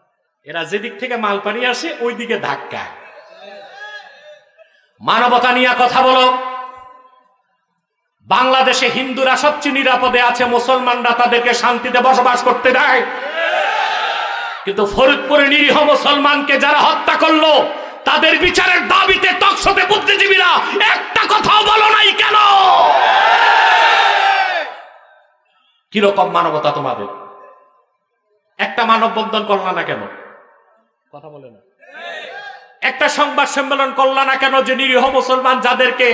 এরা যেদিক থেকে মাল পানি আসে ওই দিকে ধাক্কা। মানবতা নিয়ে কথা বলো। বাংলাদেশে হিন্দুরা সবচেয়ে নিরাপদে আছে, মুসলমানরা তাদেরকে শান্তিতে বসবাস করতে দেয়। কিন্তু ফরিদপুরে নিরীহ মুসলমানকে যারা হত্যা করলো, তাদের বিচারের দাবিতে টকশোতে বুদ্ধিজীবীরা একটা কথাও বলো নাই কেন? কিরকম মানবতা তোমাদের? একটা মানববন্ধন করলা না কেন? কথা বলে না। একটা সংবাদ সম্মেলন করলা না কেন যে নিরীহ মুসলমান যাদেরকে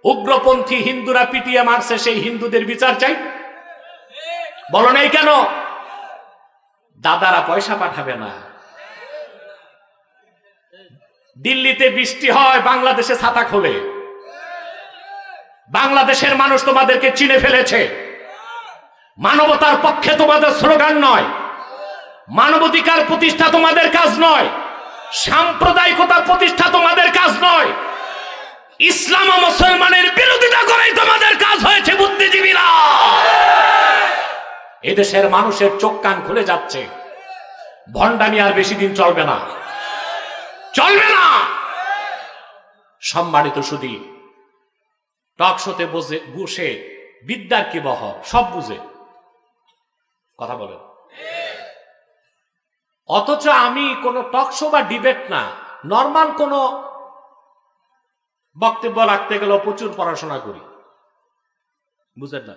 উগ্রপন্থী হিন্দুরা পিটিয়ে মারছে সেই হিন্দুদের বিচার চাই? বলো নাই কেন? দাদারা পয়সা পাঠাবে না। দিল্লিতে বৃষ্টি হয়, বাংলাদেশে ছাতা খোলে। বাংলাদেশের মানুষ তোমাদেরকে চিনে ফেলেছে। মানবতার পক্ষে তোমাদের স্লোগান নয়, মানবাধিকার প্রতিষ্ঠা তোমাদের কাজ নয়, সাম্প্রদায়িকতা প্রতিষ্ঠা তোমাদের কাজ নয়, ইসলাম ও মুসলমানের বিরোধিতা করেই তোমাদের কাজ হয়েছে বুদ্ধিজীবীরা। এদেশের মানুষের চোখ কান খুলে যাচ্ছে। ভণ্ডামি আর বেশি দিন চলবে না, চলবে না। সম্মানিত শুধু টকশোতে বসে বিদ্যার কি বহ সব বুঝে কথা বলেন, অথচ আমি কোন টকশো বা ডিবেট না, নর্মাল কোন বক্তব্য রাখতে গেলে প্রচুর পড়াশোনা করি, বুঝেন না?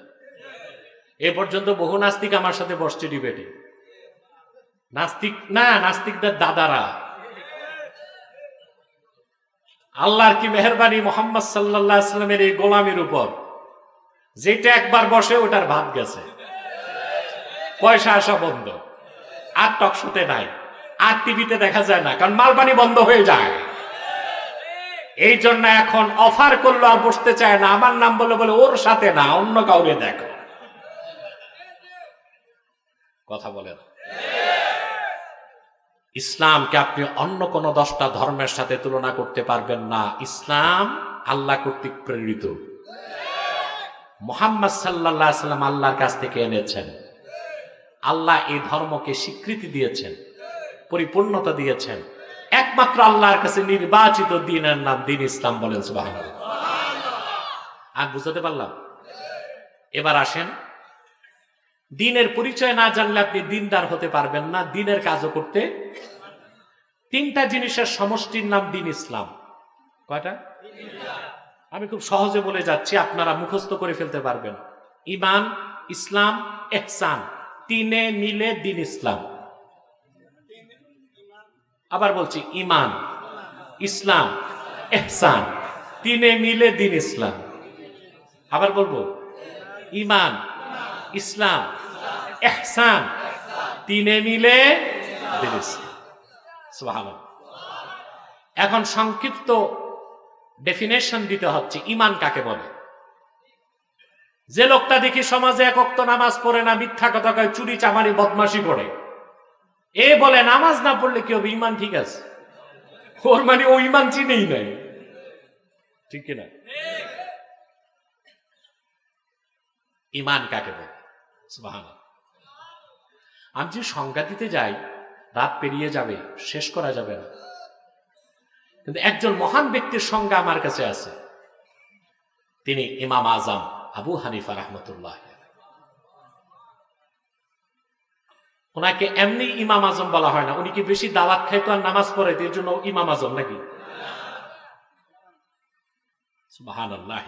এ পর্যন্ত বহু নাস্তিক আমার সাথে বসছে ডিবেটে। নাস্তিক না, নাস্তিকদের দাদারা। আল্লাহর কি মেহেরবানি মোহাম্মদ সাল্লাল্লাহু আলাইহি ওয়াসাল্লামের এই গোলামির উপর, যেটা একবার বসে ওটার ভাত গেছে, পয়সা আসা বন্ধ, আর টকশোতে নাই, আর টিভিতে দেখা যায় না, কারণ মালপানি বন্ধ হয়ে যায়। এই জন্য এখন অফার করলো আর বসতে চায় না। আমার নাম বলে বলে ওর সাথে না, অন্য কাউকে দেখো। কথা বলেন। ইসলামকে আপনি অন্য কোন 10টা ধর্মের সাথে তুলনা করতে পারবেন না। ইসলাম আল্লাহ কর্তৃক প্রেরিত। মুহাম্মদ সাল্লাল্লাহু আলাইহি ওয়াসাল্লাম আল্লাহর কাছ থেকে এনেছেন। আল্লাহ এই ধর্মকে স্বীকৃতি দিয়েছেন, পরিপূর্ণতা দিয়েছেন। একমাত্র আল্লাহর কাছে নির্বাচিত দ্বীনের নাম দ্বীন ইসলাম। বলেন সুবহানাল্লাহ। আর বুঝতে পারলাম? এবার আসেন, দ্বীনের পরিচয় না জানলে আপনি দ্বীনদার হতে পারবেন না, দ্বীনের কাজও করতে। 3টা জিনিসের সমষ্টির নাম দ্বীন ইসলাম। কয়টা? আমি খুব সহজে বলে যাচ্ছি, আপনারা মুখস্থ করে ফেলতে পারবেন। ঈমান, ইসলাম, ইহসান, 3 মিলে দ্বীন ইসলাম। আবার বলছি, ঈমান, ইসলাম, ইহসান, 3 মিলে দ্বীন ইসলাম। আবার বলবো, ঈমান, ইসলাম, ইহসান, 3 মিলে দ্বীন ইসলাম। সুবহানাল্লাহ। এখন সংক্ষিপ্ত ডেফিনেশন দিতে হচ্ছে, ঈমান কাকে বলে? যে লোকটা দেখি সমাজে 1 ওয়াক্ত নামাজ পড়ে না, মিথ্যা কথা কয়, চুরি চামারি বদমাশি করে, এ বলে নামাজ না পড়লে কি হবে, ঈমান ঠিক আছে। ওর মানে ও ঈমান চিনেই নাই, ঠিক কিনা? ঈমান কাকে বলে? সুবহানাল্লাহ। আমি যে সংজ্ঞা দিতে যাই, রাত পেরিয়ে যাবে, শেষ করা যাবে না। কিন্তু একজন মহান ব্যক্তির সংজ্ঞা আমার কাছে আছে। তিনি ইমাম আজম আবু হানিফা রাহমাতুল্লাহ। ওনাকে এমনি ইমাম আজম বলা হয় না। উনি কি বেশি দাওয়াত খাইতো আর নামাজ পড়ে, এর জন্য ইমাম আজম নাকি? সুবহানাল্লাহ।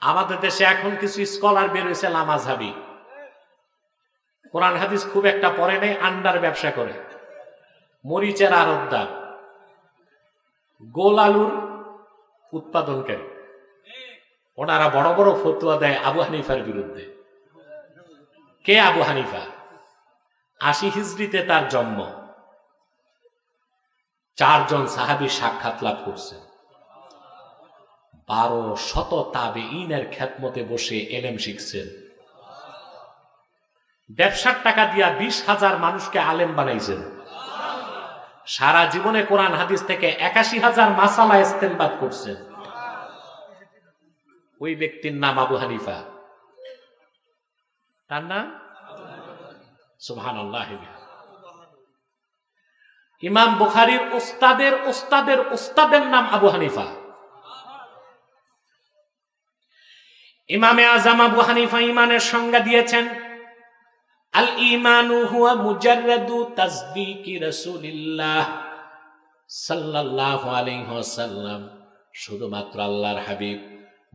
আমাদের দেশে এখন কিছু স্কলার বের হয়েছে লামাযহাবী, কোরআন হাদিস খুব একটা পড়ে নেই, আন্ডার ব্যবসা করে, মরিচের আড়তদার, গোল আলুর উৎপাদনকারী। ওনারা বড় বড় ফতোয়া দেয় আবু হানিফার বিরুদ্ধে। কে আবু হানিফা? 80 হিজরিতে তার জন্ম। 4 জন সাহাবী সাক্ষাৎ লাভ করছেন। 12 তাবেঈনের খেদমতে বসে এলেম শিখছেন। ব্যবসার টাকা দিয়া 20,000 মানুষকে আলেম বানাইছেন। সারা জীবনে কোরআন হাদিস থেকে 81,000 মাসালা ইস্তেনবাত করছেন। ওই ব্যক্তির নাম আবু হানিফা। তার নাম সুবহানাল্লাহ। ইমাম বুখারীর ওস্তাদের ওস্তাদের ওস্তাদের নাম আবু হানিফা। ইমামে আজম আবু হানিফা ঈমানের সংজ্ঞা দিয়েছেন, আল ঈমানু হুয়া মুজাররাদু তাসদীকি রাসূলিল্লাহ সাল্লাল্লাহু আলাইহি ওয়াসাল্লাম শুধুমাত্র আল্লাহর হাবিব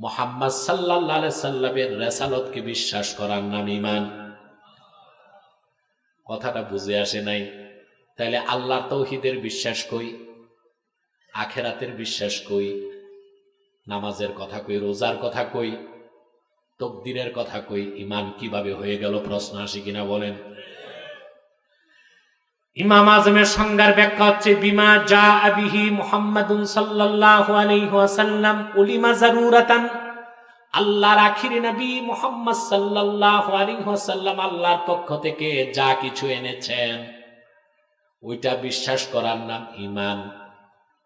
মুহাম্মদ সাল্লাল্লাহু আলাইহি সাল্লামের রিসালাতকে বিশ্বাস করার নাম ঈমান। কথাটা বুঝে আসে নাই? তাহলে আল্লাহর তাওহীদের বিশ্বাস কই, আখিরাতের বিশ্বাস কই, নামাজের কথা কই, রোজার কথা কই, তাকদীরের কথা কই, ঈমান কিভাবে হয়ে গেল? প্রশ্ন আসে কিনা বলেন? ইমাম আজমের সংজ্ঞার ব্যাখ্যা হচ্ছে বিমা জা বিহি মুহাম্মাদুন সাল্লাল্লাহু আলাইহি ওয়াসাল্লাম উলিমা জারুরাতান। আল্লাহর আখিরি নবী মুহাম্মদ সাল্লাল্লাহু আলাইহি ওয়াসাল্লাম আল্লাহর পক্ষ থেকে যা কিছু এনেছেন ওইটা বিশ্বাস করার নাম ঈমান।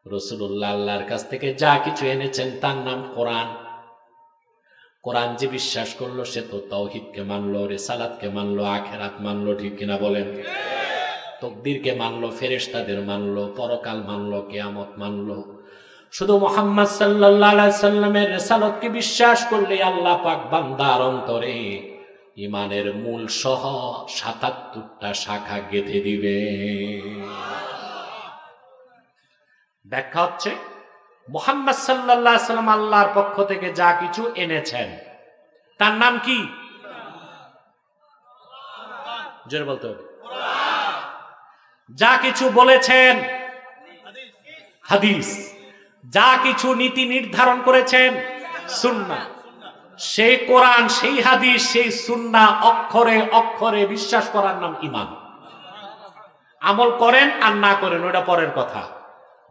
রাসূলুল্লাহ আল্লাহর কাছ থেকে যা কিছু এনেছেন তার নাম কোরআন। কোরআন যে বিশ্বাস করলো সে তো তাওহীদকে মানলো, রিসালাতকে মানলো, আখিরাত মানলো, ঠিক কিনা বলেন? তাকদীরকে মানলো, ফেরেশতাদের মানলো, পরকাল মানলো, কিয়ামত মানলো। শুধু মুহাম্মদ সাল্লাল্লাহু আলাইহি সাল্লামের রিসালাতকে বিশ্বাস করলে আল্লাহ পাক বান্দার অন্তরে ঈমানের মূল সহ ৭৭টা শাখা গেঁথে দিবে। ব্যাখ্যা হচ্ছে মুহাম্মদ সাল্লাল্লাহু আলাইহি সাল্লাম আল্লাহর পক্ষ থেকে যা কিছু এনেছেন তার নাম কি? জোরে বলতে হবে। যা কিছু বলেছেন হাদিস, যা কিছু নীতি নির্ধারণ করেছেন সুন্নাহ। সেই কোরআন, সেই হাদিস, সেই সুন্নাহ অক্ষরে অক্ষরে বিশ্বাস করার নাম ঈমান। আমল করেন আর না করেন ওটা পরের কথা,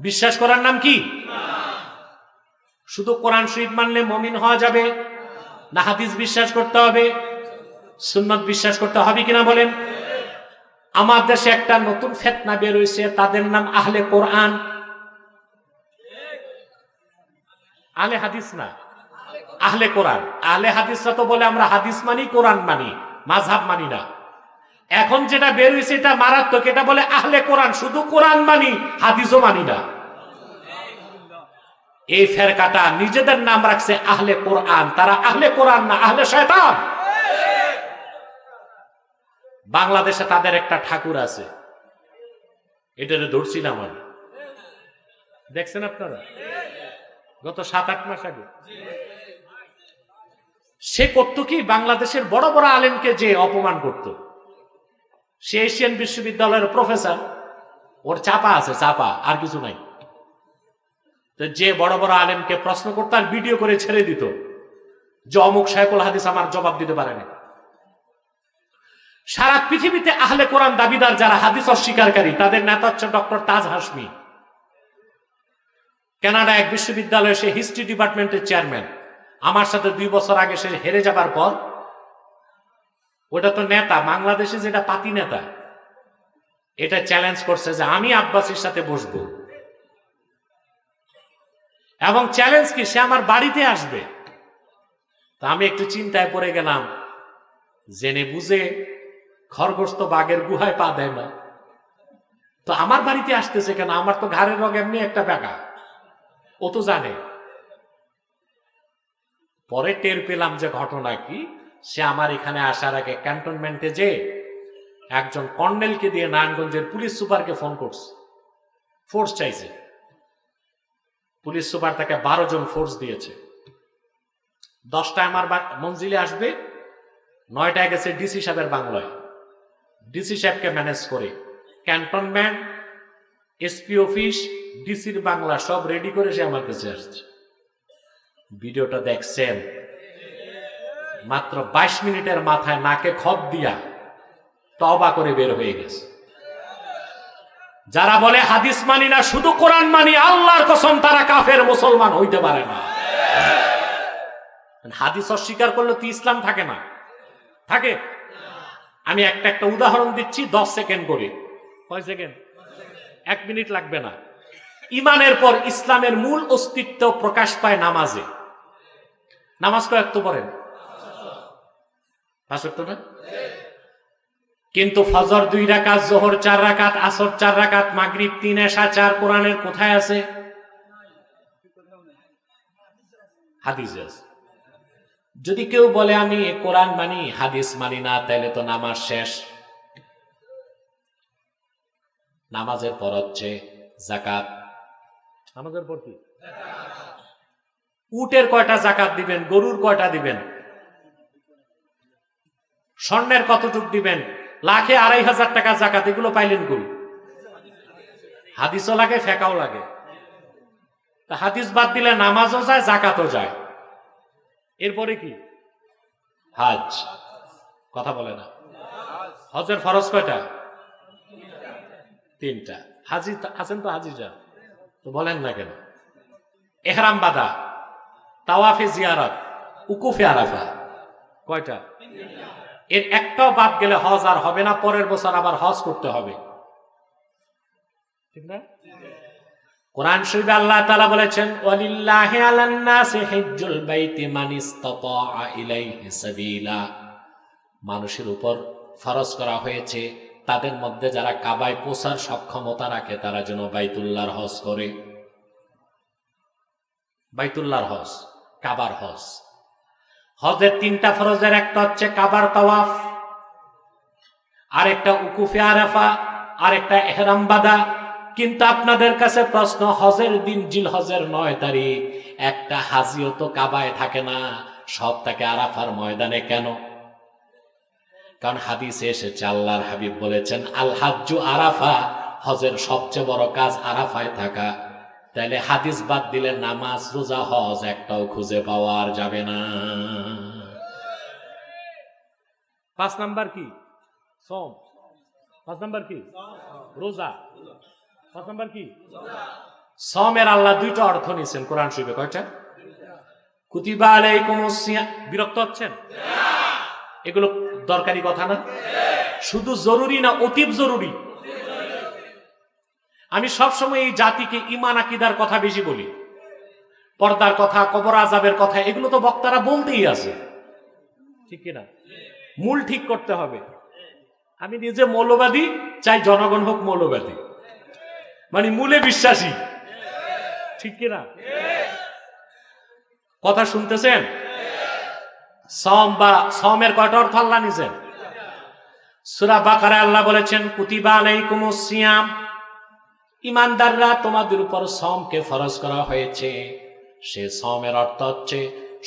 বিশ্বাস করার নাম কি? শুধু কোরআন শরীফ মানলে মুমিন হওয়া যাবে না? হাদিস বিশ্বাস করতে হবে, সুন্নাত বিশ্বাস করতে হবে কিনা বলেন? আমার দেশে একটা নতুন ফিতনা বের হইছে, তাদের নাম আহলে কোরআন। আহলে হাদিস না, আহলে কোরআন। আহলে হাদিসরা তো বলে আমরা হাদিস মানি, কোরআন মানি, মাযহাব মানি না। এখন যেটা বের হইছে এটা মারাত্মক, এটা বলে আহলে কোরআন, শুধু কোরআন মানি, হাদিসও মানি না। এই ফেরকাটা নিজেদের নাম রাখছে আহলে কোরআন, তারা আহলে কোরআন না, আহলে শয়তান। বাংলাদেশে তাদের একটা ঠাকুর আছে, এটারে ধরছিলাম আমি, দেখছেন আপনারা? গত ৭-৮ মাস আগে সে করতো কি, বাংলাদেশের বড় বড় আলেমকে যে অপমান করত। সে এশিয়ান বিশ্ববিদ্যালয়ের প্রফেসর, ওর চাপা আছে, চাপা, আর কিছু নাই। তো যে বড় বড় আলেমকে প্রশ্ন করতো আর ভিডিও করে ছেড়ে দিত যে অমুক শাইখুল হাদিস আমার জবাব দিতে পারে না। সারা পৃথিবীতে আহলে কোরআন দাবিদার যারা হাদিস অস্বীকারী, তাদের নেতা হচ্ছে ডক্টর তাজ হাশমি। কানাডা এক বিশ্ববিদ্যালয়ে সে হিস্ট্রি ডিপার্টমেন্টের চেয়ারম্যান। আমার সাথে 2 বছর আগে সে হেরে যাবার পর, ওটা তো নেতা, বাংলাদেশে যেটা পাতি নেতা, এটা চ্যালেঞ্জ করছে যে আমি আব্বাসীর সাথে বসবো, এবং চ্যালেঞ্জ কি, সে আমার বাড়িতে আসবে। তো আমি একটু চিন্তায় পড়ে গেলাম, জেনে বুঝে খরগোশ তো বাঘের গুহায় পা দেয় না, তো আমার বাড়িতে আসতেছে কেন? আমার তো ঘাড়ের রগ এমনি একটা বেকা, ও তো জানে। পরে টের পেলাম যে ঘটনা কি, সে আমার এখানে আসার আগে ক্যান্টনমেন্টে যে একজন কর্নেলকে দিয়ে নারায়ণগঞ্জের পুলিশ সুপারকে ফোন করছে, ফোর্স চাইছে। পুলিশ সুপার তাকে 12 জন ফোর্স দিয়েছে। 10টায় আমার মঞ্জিলে আসবে, 9টায় গেছে ডিসি সাহেবের বাংলায়, ডিসি সাহেবকে ম্যানেজ করে ক্যান্টনমেন্ট, এসপি অফিস, ডিসির বাংলা সব রেডি করে সে আমার কাছে আসছে। ভিডিওটা দেখছেন? মাত্র 22 মিনিটের মাথায় নাকে খত দিয়া তওবা করে বের হয়ে গেছে। যারা বলে হাদিস মানি না, শুধু কোরআন মানি, আল্লাহর কসম তারা কাফের, মুসলমান হইতে পারে না। হাদিস অস্বীকার করলে তো ইসলাম থাকে না, থাকে? আমি একটা উদাহরণ দিচ্ছি, 10 সেকেন্ড করে। কয় সেকেন্ড? 1 মিনিট লাগবে না। ঈমানের পর ইসলামের মূল অস্তিত্ব প্রকাশ পায় নামাজে। নামাজ কয় ওয়াক্ত পড়েন? 5 ওয়াক্ত না? কিন্তু ফজর 2 রাকাত, যোহর 4 রাকাত, আসর 4 রাকাত, মাগরিব 3, এশা 4 কোরআনের কোথায় আছে? হাদিসে আছে। যদি কেউ বলে আমি কোরআন মানি, হাদিস মানি না, তাহলে তো নামাজ শেষ। নামাজের পর হচ্ছে যাকাত, নামাজের পর কি? উটের কয়টা জাকাত দিবেন, গরুর কয়টা দিবেন, স্বর্ণের কতটুক দিবেন, লাখে 2,500 টাকা জাকাত, এগুলো পাইলেন কই? হাদিসও লাগে, ফেকাও লাগে। তা হাদিস বাদ দিলে নামাজও যায়, জাকাতও যায়। এরপরে কি? হজ। কথা বলে না। হজের ফরজ কয়টা? 3টা। হাজি আছেন তো, হাজি যা তো বলেন না কেন? এহরাম বাঁধা, তাওয়াফে জিয়ারত, উকুফে আরাফা, কয়টা? এর একটাও বাদ গেলে হজ আর হবে না, পরের বছর আবার হজ করতে হবে, ঠিক না? কোরআন শরীফে আল্লাহ তাআলা বলেছেন, ওয়ালিল্লাহি আলান নাসি হিজ্জুল বাইতি মান ইসতাতা ইলাইহি সাবিলা। মানুষের উপর ফরজ করা হয়েছে তাদের মধ্যে যারা কাবায় পৌঁছার সক্ষমতা রাখে তারা যেন বাইতুল্লাহর হজ করে। বাইতুল্লাহর হজ, কাবার হজ। হজের 3টা ফরজের একটা হচ্ছে কাবার তাওয়াফ, আর একটা উকুফে আরাফা, আর একটা ইহরাম বাঁধা। কিন্তু আপনাদের কাছে প্রশ্ন, হজের দিন জিলহজের 9 তারিখ একটা হাজিও তো কাবায় থাকে না, সব থাকে আরাফার ময়দানে কেন? কারণ হাদিসে এসেছে, আল্লাহর হাবিব বলেছেন, আল হাজ্জু আরাফা, হজের সবচেয়ে বড় কাজ আরাফায় থাকা। তাইলে হাদিস বাদ দিলে নামাজ, রোজা, হজ একটাও খুঁজে পাওয়া যাবে না। 5 নাম্বার কি? সওম। 5 নাম্বার কি? রোজা। 5 নাম্বার কি? সওমের আল্লাহ 2টা অর্থ নিয়েছেন কোরআন শরীফে। কয়টা? কুতিবা আলাইকুমুস সিয়াম। বিরক্ত হচ্ছেন? এগুলো দরকারি কথা না? শুধু জরুরি না, অতীব জরুরি। আমি সবসময় এই জাতিকে ঈমান আকীদার কথা বেশি বলি, পর্দার কথা, কবর আযাবের কথা, এগুলো তো বক্তারা বলতেই আছে, ঠিক কিনা? মূল ঠিক করতে হবে। আমি নিজে মৌলবাদী, চাই জনগণ হোক মৌলবাদী, মানে মূলে বিশ্বাসী, ঠিক কিনা? কথা শুনতেছেন? সওম বা সওমের কয়টা অর্থ আল্লাহ নিছেন? সূরা বাকারায় আল্লাহ বলেছেন, কুতিবা আলাইকুমুস সিয়াম, ঈমানদাররা তোমাদের উপর সওমকে ফরজ করা হয়েছে। সে সওমের অর্থ হচ্ছে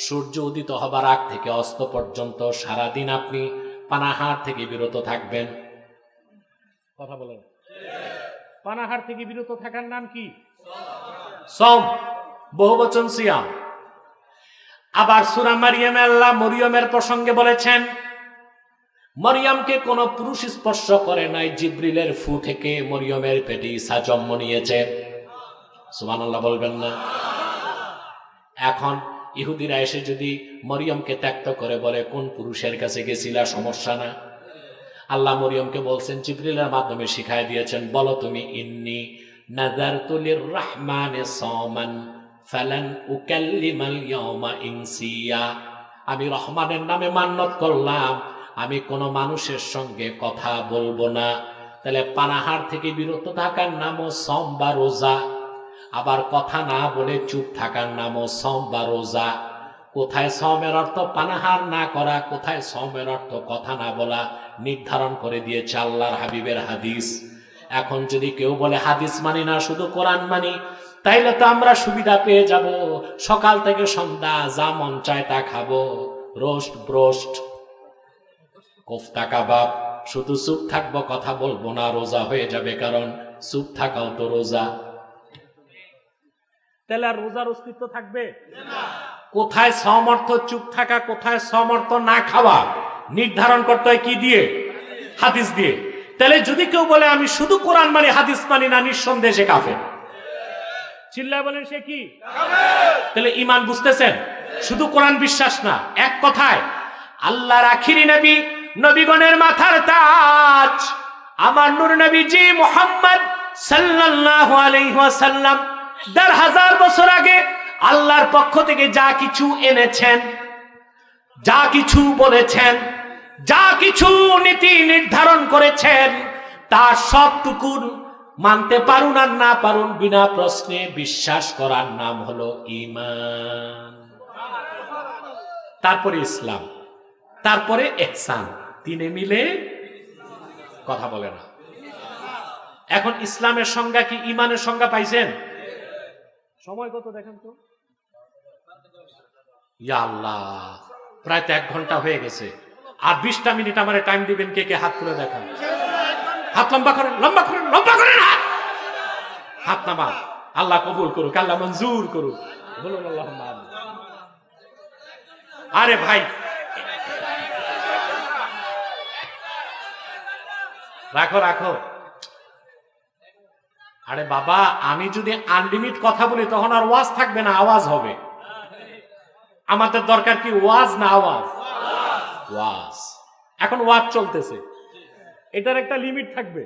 সূর্য উদিত হবার আগ থেকে অস্ত পর্যন্ত সারাদিন আপনি পানাহার থেকে বিরত থাকবেন। কথা বলেন, পানাহার থেকে বিরত থাকার নাম কি? সওম, বহুবচন সিয়াম। আবার সূরা মারইয়ামে আল্লাহ মরিয়মের প্রসঙ্গে বলেছেন, মরিয়মকে কোন পুরুষ স্পর্শ করে নাই, জিবরিলের ফু থেকে মরিয়মের পেটে ঈসা জন্ম নিয়েছে। সুবহানাল্লাহ বলবেন না? এখন ইহুদিরা এসে যদি মরিয়মকে ত্যাক্ত করে বলে কোন পুরুষের কাছে গেছিলা, সমস্যা না? আল্লাহ মরিয়মকে বলছেন, জিবরিলের মাধ্যমে শিখায় দিয়েছেন, বলো তুমি, ইন্নী নাযারতু লিররহমানি সাওমান ফালান উকাল্লিমাল ইয়াওমা ইনসিয়া। আমি রহমানের নামে মান্যত করলাম, আমি কোনো মানুষের সঙ্গে কথা বলবো না। তাহলে পানাহার থেকে বিরত থাকার নামও সওম বা রোজা, আবার কথা না বলে চুপ থাকার নামও সওম বা রোজা। কোথায় সওমের অর্থ পানাহার না করা, কোথায় সওমের অর্থ কথা না বলা, নির্ধারণ করে দিয়েছে আল্লাহর হাবিবের হাদিস। এখন যদি কেউ বলে হাদিস মানি না, শুধু কোরআন মানি, তাইলে তো আমরা সুবিধা পেয়ে যাব, সকাল থেকে সন্ধ্যা যা মন চায় তা খাবো, রোস্ট, ব্রোস্ট, কোফতা, কাবাব, শুধু চুপ থাকবো, কথা বলবো না, রোজা হয়ে যাবে, কারণ চুপ থাকাও তো রোজা। তাহলে আর রোজার অস্তিত্ব থাকবে না। কোথায় সওম অর্থ চুপ থাকা, কোথায় সওম অর্থ না খাওয়া, নির্ধারণ করতে হয় কি দিয়ে? হাদিস দিয়ে। তাহলে যদি কেউ বলে আমি শুধু কোরআন মানি, হাদিস মানি না, নিঃসন্দেহে সে কাফের। চিল্লায় বলেন সে কি? কাফের। তাহলে ঈমান বুঝতেছেন? শুধু কোরআন বিশ্বাস না, এক কথায় আল্লাহর আখিরি নবী, নবীগণের মাথার তাজ, আমার নূর নবীজি মুহাম্মদ সাল্লাল্লাহু আলাইহি ওয়াসাল্লাম ১৫০০ বছর আগে আল্লাহর পক্ষ থেকে যা কিছু এনেছেন, যা কিছু বলেছেন, যা কিছু নীতি নির্ধারণ করেছেন, তার সবটুকু মানতে পারুন আর না পারুন, বিনা প্রশ্নে বিশ্বাস করার নাম হলো ঈমান। তারপরে ইসলাম, তারপরে ইহসান, তিনে মিলে কথা বলে না। এখন ইসলামের সংজ্ঞা কি ঈমানের সংজ্ঞা পাইছেন? সময় কত দেখেন তো? ইয়া আল্লাহ, প্রায় তো 1 ঘন্টা হয়ে গেছে। আর 20টা মিনিট আমারে টাইম দিবেন। কে কে হাত তুলে দেখান। হাত লম্বা করেন, লম্বা করেন, লম্বা করেন হাত নামা। আল্লাহ কবুল করুক, আল্লাহ মঞ্জুর করুক। বলুন আল্লাহুম্মা আমিন। আরে ভাই, রাখো রাখো। আরে বাবা, আমি যদি আনলিমিট কথা বলি তখন আর ওয়াজ থাকবে না, আওয়াজ হবে। আমাদের দরকার কি ওয়াজ না আওয়াজ? ওয়াজ। এখন ওয়াজ চলতেছে, এটার একটা লিমিট থাকবে,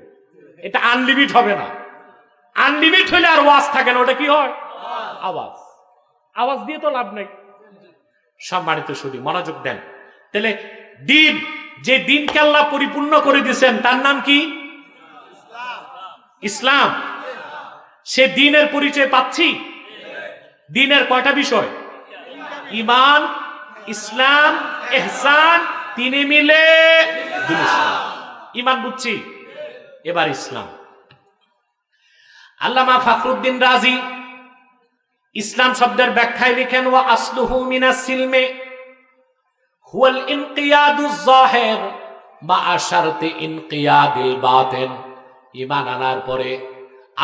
এটা আনলিমিট হবে না। আনলিমিট হইলে আর ওয়াজ থাকে না, ওটা কি হয়? আওয়াজ। আওয়াজ দিয়ে তো লাভ নাই। সম্মানিত শুধু মনোযোগ দেন। তাহলে দিন, যে দিনকে আল্লাহ পরিপূর্ণ করে দিয়েছেন তার নাম কি? ইসলাম। সে দিনের পরিচয় পাচ্ছি। দিনের কয়টা বিষয়? ঈমান, ইসলাম, ইহসান, তিনে মিলে দিন ইসলাম। ঈমান বুঝছি, এবার ইসলাম। আল্লামা ফখরুদ্দিন রাজি ইসলাম শব্দের ব্যাখ্যায় লিখেন, ওয়া আসলুহু মিনাস সিলমে হুয়াল ইনকিয়াদুজ যাহির মা শারতি ইনকিয়াদিল বাতিন। ঈমান আনার পরে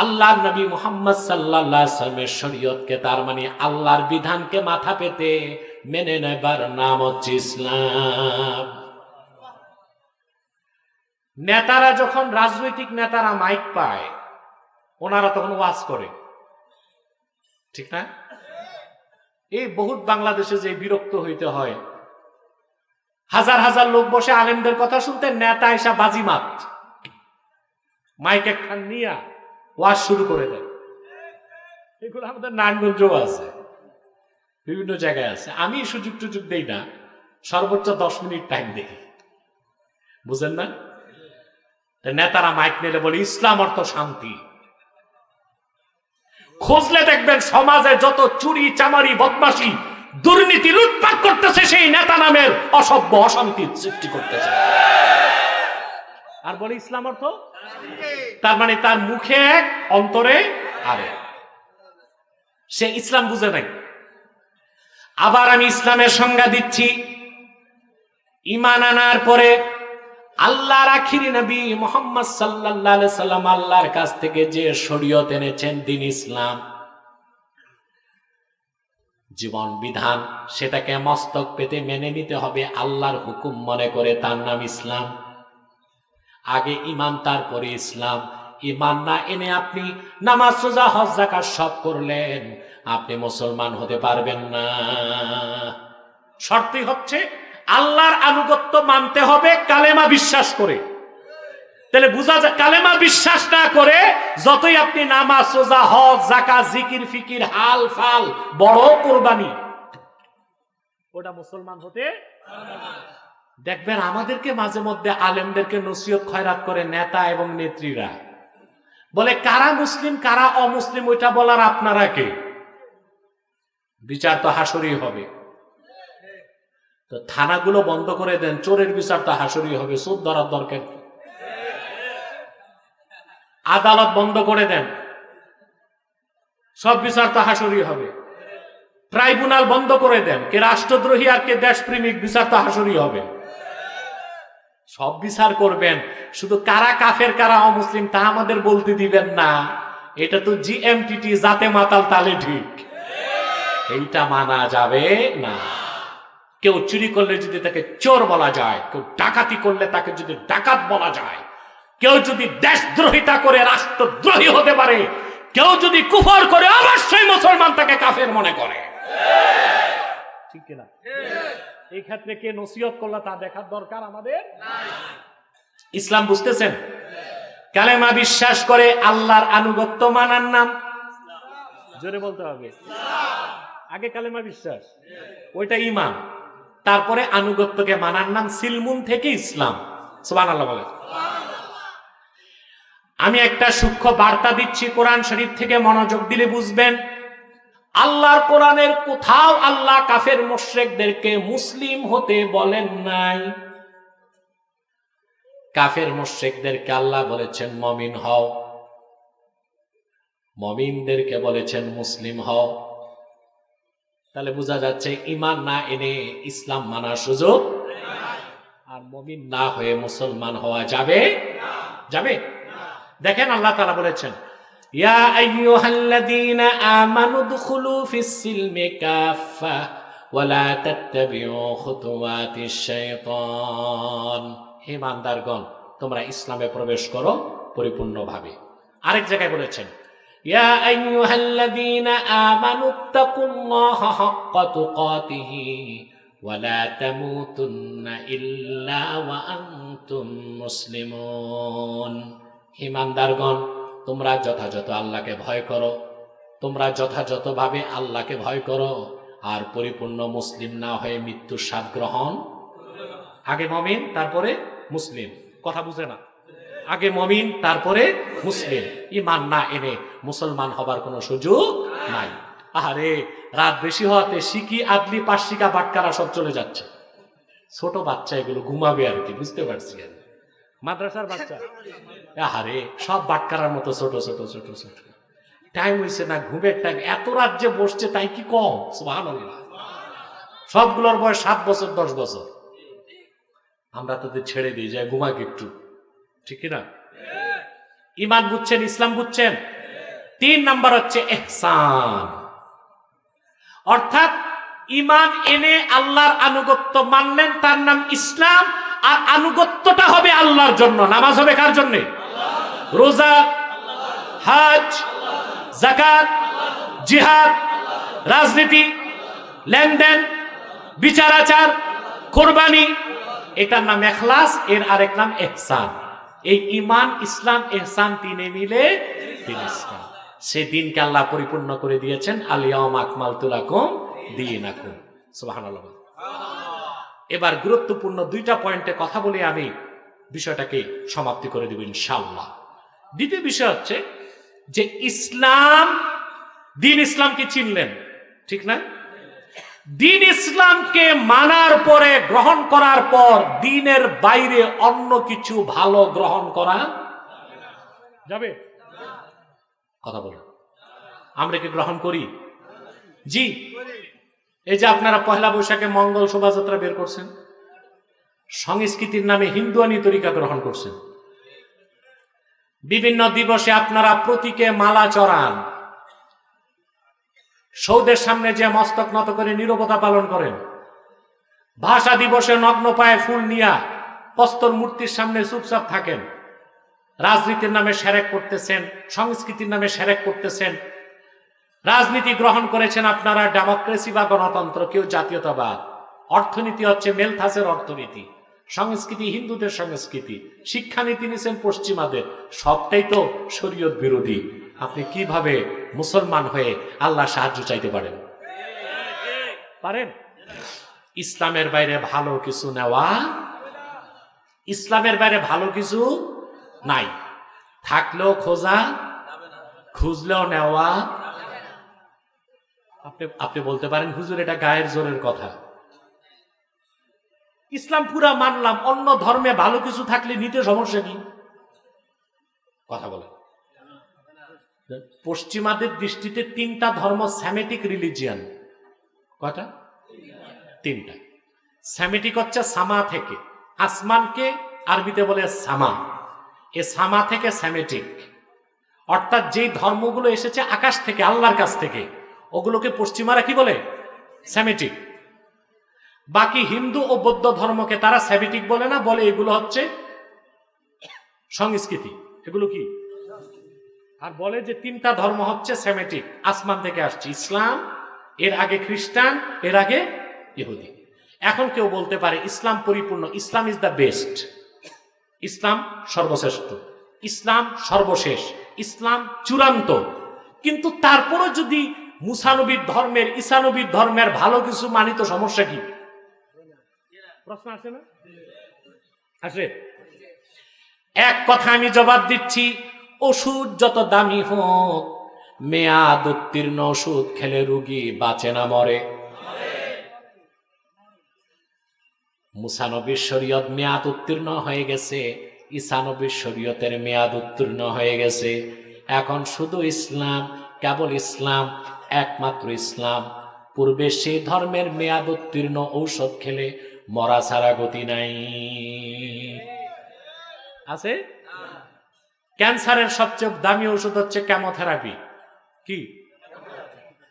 আল্লাহর নবী মুহাম্মদ সাল্লাল্লাহু আলাইহি ওয়াসাল্লামের শরীয়তকে, তার মানে আল্লাহর বিধানকে মাথা পেতে মেনে নেবার নাম হচ্ছে ইসলাম। নেতারা যখন, রাজনৈতিক নেতারা মাইক পায়, ওনারা তখন ওয়াজ করে, ঠিক না? এই বহুত বাংলাদেশে যে বিরক্ত হইতে হয়, হাজার হাজার লোক বসে আলেমদের কথা শুনতে, নেতা এসা বাজিমাত মাইক একখান নিয়া ওয়াজ শুরু করে দেয়। এগুলো আমাদের নারায়ণগঞ্জও আছে, বিভিন্ন জায়গায় আছে। আমি সুযোগ টুযোগ দেই না, সর্বোচ্চ 10 মিনিট টাইম দেখি, বুঝেন না? নেতারা মাইক নিলে বলে ইসলাম অর্থ শান্তি। খুঁজলে দেখবেন সমাজে যত চুরি চামারি বদমাশি দুর্নীতি লুটপাট করতেছে, সেই নেতা নামের অসভ্য অশান্তির সৃষ্টি করতেছে। আর বলে ইসলাম অর্থ, তার মানে তার মুখে এক, অন্তরে আরেক। সে ইসলাম বুঝে নাই। আবার আমি ইসলামের সংজ্ঞা দিচ্ছি। ঈমান আনার পরে আল্লাহর আখিরি নবী মুহাম্মদ সাল্লাল্লাহু আলাইহি সাল্লাম আল্লাহর কাছ থেকে যে শরীয়ত এনেছেন, দিন ইসলাম, জীবন বিধান, সেটাকে মস্তক পেতে মেনে নিতে হবে, আল্লাহর হুকুম মনে করে, তার নাম ইসলাম। আগে ঈমান, তারপরে ইসলাম। ঈমান না এনে আপনি নামাজ, রোজা, হজ, যাকাত সব করলেন, আপনি মুসলমান হতে পারবেন না। শর্তই হচ্ছে আল্লাহর আনুগত্য মানতে হবে কালেমা বিশ্বাস করে। তাহলে বুঝা যায়, কালেমা বিশ্বাস না করে যতই আপনি নামাজ, রোজা, হজ, যাকাত, জিকির ফিকির, হাল ফাল, বড় কুরবানি, ওটা মুসলমান হতে। দেখবেন আমাদেরকে মাঝে মধ্যে আলেমদেরকে নসিহত খয়রাত করে নেতা এবং নেত্রীরা, বলে কারা মুসলিম কারা অমুসলিম ওইটা বলার আপনারা কে? বিচার তো হাসরেই হবে। তো থানাগুলো বন্ধ করে দেন, চোরের বিচার তো হাসরেই হবে, চোর ধরার দরকার। আদালত বন্ধ করে দেন, সব বিচার তো হাসরেই হবে। ট্রাইব্যুনাল বন্ধ করে দেন, কে রাষ্ট্রদ্রোহী আর কে দেশপ্রেমিক, বিচার তো হাসরেই হবে। সব বিচার করবেন, শুধু কারা কাফের কারা অমুসলিম তা আমাদের বলতে দিবেন না। এটা তো জিএমটিটি, জাতে মাতাল তালে ঠিক, এইটা মানা যাবে না। কেউ চুরি করলে যদি তাকে চোর বলা যায়, কেউ ডাকাতি করলে তাকে যদি ডাকাত বলা যায়, কেউ যদি দেশদ্রোহিতা করে রাষ্ট্রদ্রোহী হতে পারে, কেউ যদি কুফর করে অবশ্যই মুসলমান তাকে কাফের মনে করে, ঠিক কিনা? এই ক্ষেত্রে কে নসিহত করলো তা দেখার দরকার আমাদের। ইসলাম বুঝতেছেন? কালেমা বিশ্বাস করে আল্লাহর আনুগত্য মানার নাম, জোরে বলতে হবে, আগে কালেমা বিশ্বাস, ওইটা ঈমান, তারপরে আনুগত্যকে মানার নাম সিলমুন থেকে ইসলাম। সুবহানাল্লাহ বলে। আমি একটা সূক্ষ্ম বার্তা দিচ্ছি কোরআন শরীফ থেকে, মনোযোগ দিলে বুঝবেন। আল্লাহর কোরআনের কোথাও আল্লাহ কাফের মুশরিকদেরকে মুসলিম হতে বলেন নাই। কাফের মুশরিকদেরকে আল্লাহ বলেছেন মুমিন হও। মুমিনদেরকে বলেছেন মুসলিম হও। তাহলে বোঝা যাচ্ছে ঈমান না এনে ইসলাম মানার সুযোগ, আর মুমিন না হয়ে মুসলমান হওয়া যাবে যাবে। দেখেন আল্লাহ তাআলা বলেছেন, ইয়া আইয়ুহাল্লাযীনা আমানু দুখুলু ফিস সিলমি কাফা ওয়া লা তাত্তাবিউ খুতুওয়াতিশ শাইতান। হে ইমানদারগণ, তোমরা ইসলামে প্রবেশ করো পরিপূর্ণভাবে। আরেক জায়গায় বলেছেন, ইয়া আইয়ুহাল্লাযীনা আমানু তাকুল্লাহা হাক্কা তুকাতিহি ওয়া লা তামুতুন্না ইল্লা ওয়া আনতুম মুসলিমুন। ইমানদারগণ, তোমরা যথাযথ আল্লাহকে ভয় করো, তোমরা যথাযথভাবে আল্লাহকে ভয় করো, আর পরিপূর্ণ মুসলিম না হয়ে মৃত্যুর স্বাদ গ্রহণ। আগে মুমিন তারপরে মুসলিম, কথা বুঝে না? আগে মুমিন তারপরে মুসলিম। ঈমান না এনে মুসলমান হবার কোনো সুযোগ নাই। আরে রাত বেশি হওয়াতে শিকি আদলি পাশিকা বাটকারা সব চলে যাচ্ছে। ছোট বাচ্চা এগুলো ঘুমাবে আর কি, বুঝতে পারছি আর মাদ্রাসার বাচ্চা। আরে সব বাটকারার মতো ছোট ছোট ছোট ছোট। টাইম হয়েছে না, ঘুমের টাইম। এত রাত যে বসছে তাই কি কম? সুবহানাল্লাহ। সবগুলোর বয়স 7 বছর 10 বছর। আমরা তাদের ছেড়ে দিই, যায় ঘুমাক একটু, ঠিক কিনা? ঈমান বুঝছেন, ইসলাম বুঝছেন? 3 নাম্বার হচ্ছে ইহসান, অর্থাৎ ঈমান এনে আল্লাহর আনুগত্য মানলেন, তার নাম ইসলাম। আর আনুগত্যটা হবে আল্লাহর জন্য। নামাজ হবে কার জন্য? রোজা, হজ, যাকাত, জিহাদ, রাজনীতি, লেনদেন, বিচার আচার, কোরবানি, এটার নাম ইখলাস, এর আরেক নাম ইহসান। এই ঈমান, ইসলাম, ইহসান তিনে মিলে তিন ইসলাম। সেই দিনকে আল্লাহ পরিপূর্ণ করে দিয়েছেন, আল ইয়াউমা আকমালতু লাকুম দীনাকুম। সুবহানাল্লাহ। এবার গুরুত্বপূর্ণ 2টা পয়েন্টে কথা বলে আমি বিষয়টাকে সমাপ্তি করে দেব ইনশাআল্লাহ। দ্বিতীয় বিষয় হচ্ছে যে ইসলাম, দিন ইসলামকে চিনলেন, ঠিক না? দিন ইসলামকে মানার পরে, গ্রহণ করার পর, দিনের বাইরে অন্য কিছু ভালো গ্রহণ করা যাবে? কথা বলো, আমরা কি গ্রহণ করি? জি। এই যে আপনারা পহেলা বৈশাখে মঙ্গল শোভাযাত্রা বের করছেন, সংস্কৃতির নামে হিন্দুয়ানি তরিকা গ্রহণ করছেন। বিভিন্ন দিবসে আপনারা প্রতীকে মালা চড়ান, সৌদের সামনে যে মস্তক নত করে নীরবতা পালন করেন, ভাষা দিবসে নগ্ন পায়ে ফুল নিয়া প্রস্তর মূর্তির সামনে চুপচাপ থাকেন। রাজনীতির নামে সেরেক করতেছেন, সংস্কৃতির নামে সেরেক করতেছেন। রাজনীতি গ্রহণ করেছেন আপনারা ডেমোক্রেসি বা গণতন্ত্র, কেউ জাতীয়তাবাদ। অর্থনীতি হচ্ছে মেলথাসের অর্থনীতি, সংস্কৃতি হিন্দুদের সংস্কৃতি, শিক্ষানীতি নিছেন পশ্চিমাদের। সবটাই তো শরীয়ত বিরোধী। আপনি কিভাবে মুসলমান হয়ে আল্লাহ সাহায্য চাইতে পারেন? পারেন? ইসলামের বাইরে ভালো কিছু নেওয়া, ইসলামের বাইরে ভালো কিছু নাই। থাকলেও খোঁজা, খুঁজলেও নেওয়া। আপনি বলতে পারেন হুজুর এটা গায়ের জোরের কথা। ইসলাম পুরা মানলাম, অন্য ধর্মে ভালো কিছু থাকলে নিতে সমস্যা কি? কথা বলে। পশ্চিমাদের দৃষ্টিতে 3টা ধর্ম সেমেটিক রিলিজিয়ান। কয়টা? 3টা। সেমেটিক হচ্ছে সামা থেকে, আসমানকে আরবিতে বলে সামা। এ সামা থেকে সেমেটিক, অর্থাৎ যেই ধর্মগুলো এসেছে আকাশ থেকে, আল্লাহর কাছ থেকে, ওগুলোকে পশ্চিমারা কি বলে? সেমেটিক। বাকি হিন্দু ও বৌদ্ধ ধর্মকে তারা সেমেটিক বলে না, বলে এগুলো হচ্ছে সংস্কৃতি। এগুলো কি? আর বলে যে 3টা ধর্ম হচ্ছে সেমেটিক, আসমান থেকে আসছে। ইসলাম, এর আগে খ্রিস্টান, এর আগে ইহুদি। এখন কেউ বলতে পারে ইসলাম পরিপূর্ণ, ইসলাম ইজ দ্য বেস্ট, ইসলাম সর্বশ্রেষ্ঠ, ইসলাম সর্বশেষ, ইসলাম চূড়ান্ত। কিন্তু তারপরে যদি মুসানবীর ধর্মের, ঈসানবীর ধর্মের ভালো কিছু মানি তো সমস্যা কি? প্রশ্ন আসে না? আসে। এক কথা আমি জবাব দিচ্ছি, ওষুধ যত দামি হোক, মেয়াদ উত্তীর্ণ ওষুধ খেলে রোগী বাঁচে না, মরে। মুসানবীর শরীয়ত মেয়াদ উত্তীর্ণ হয়ে গেছে, ঈসানবীর শরীয়তের মেয়াদ উত্তীর্ণ হয়ে গেছে। এখন শুধু ইসলাম, কেবল ইসলাম, একমাত্র ইসলাম। পূর্বে সেই ধর্মের মেয়াদ উত্তীর্ণ ঔষধ খেলে মরা ছাড়া গতি নাই। আছে? ক্যান্সারের সবচেয়ে দামি ওষুধ হচ্ছে কেমোথেরাপি। কি?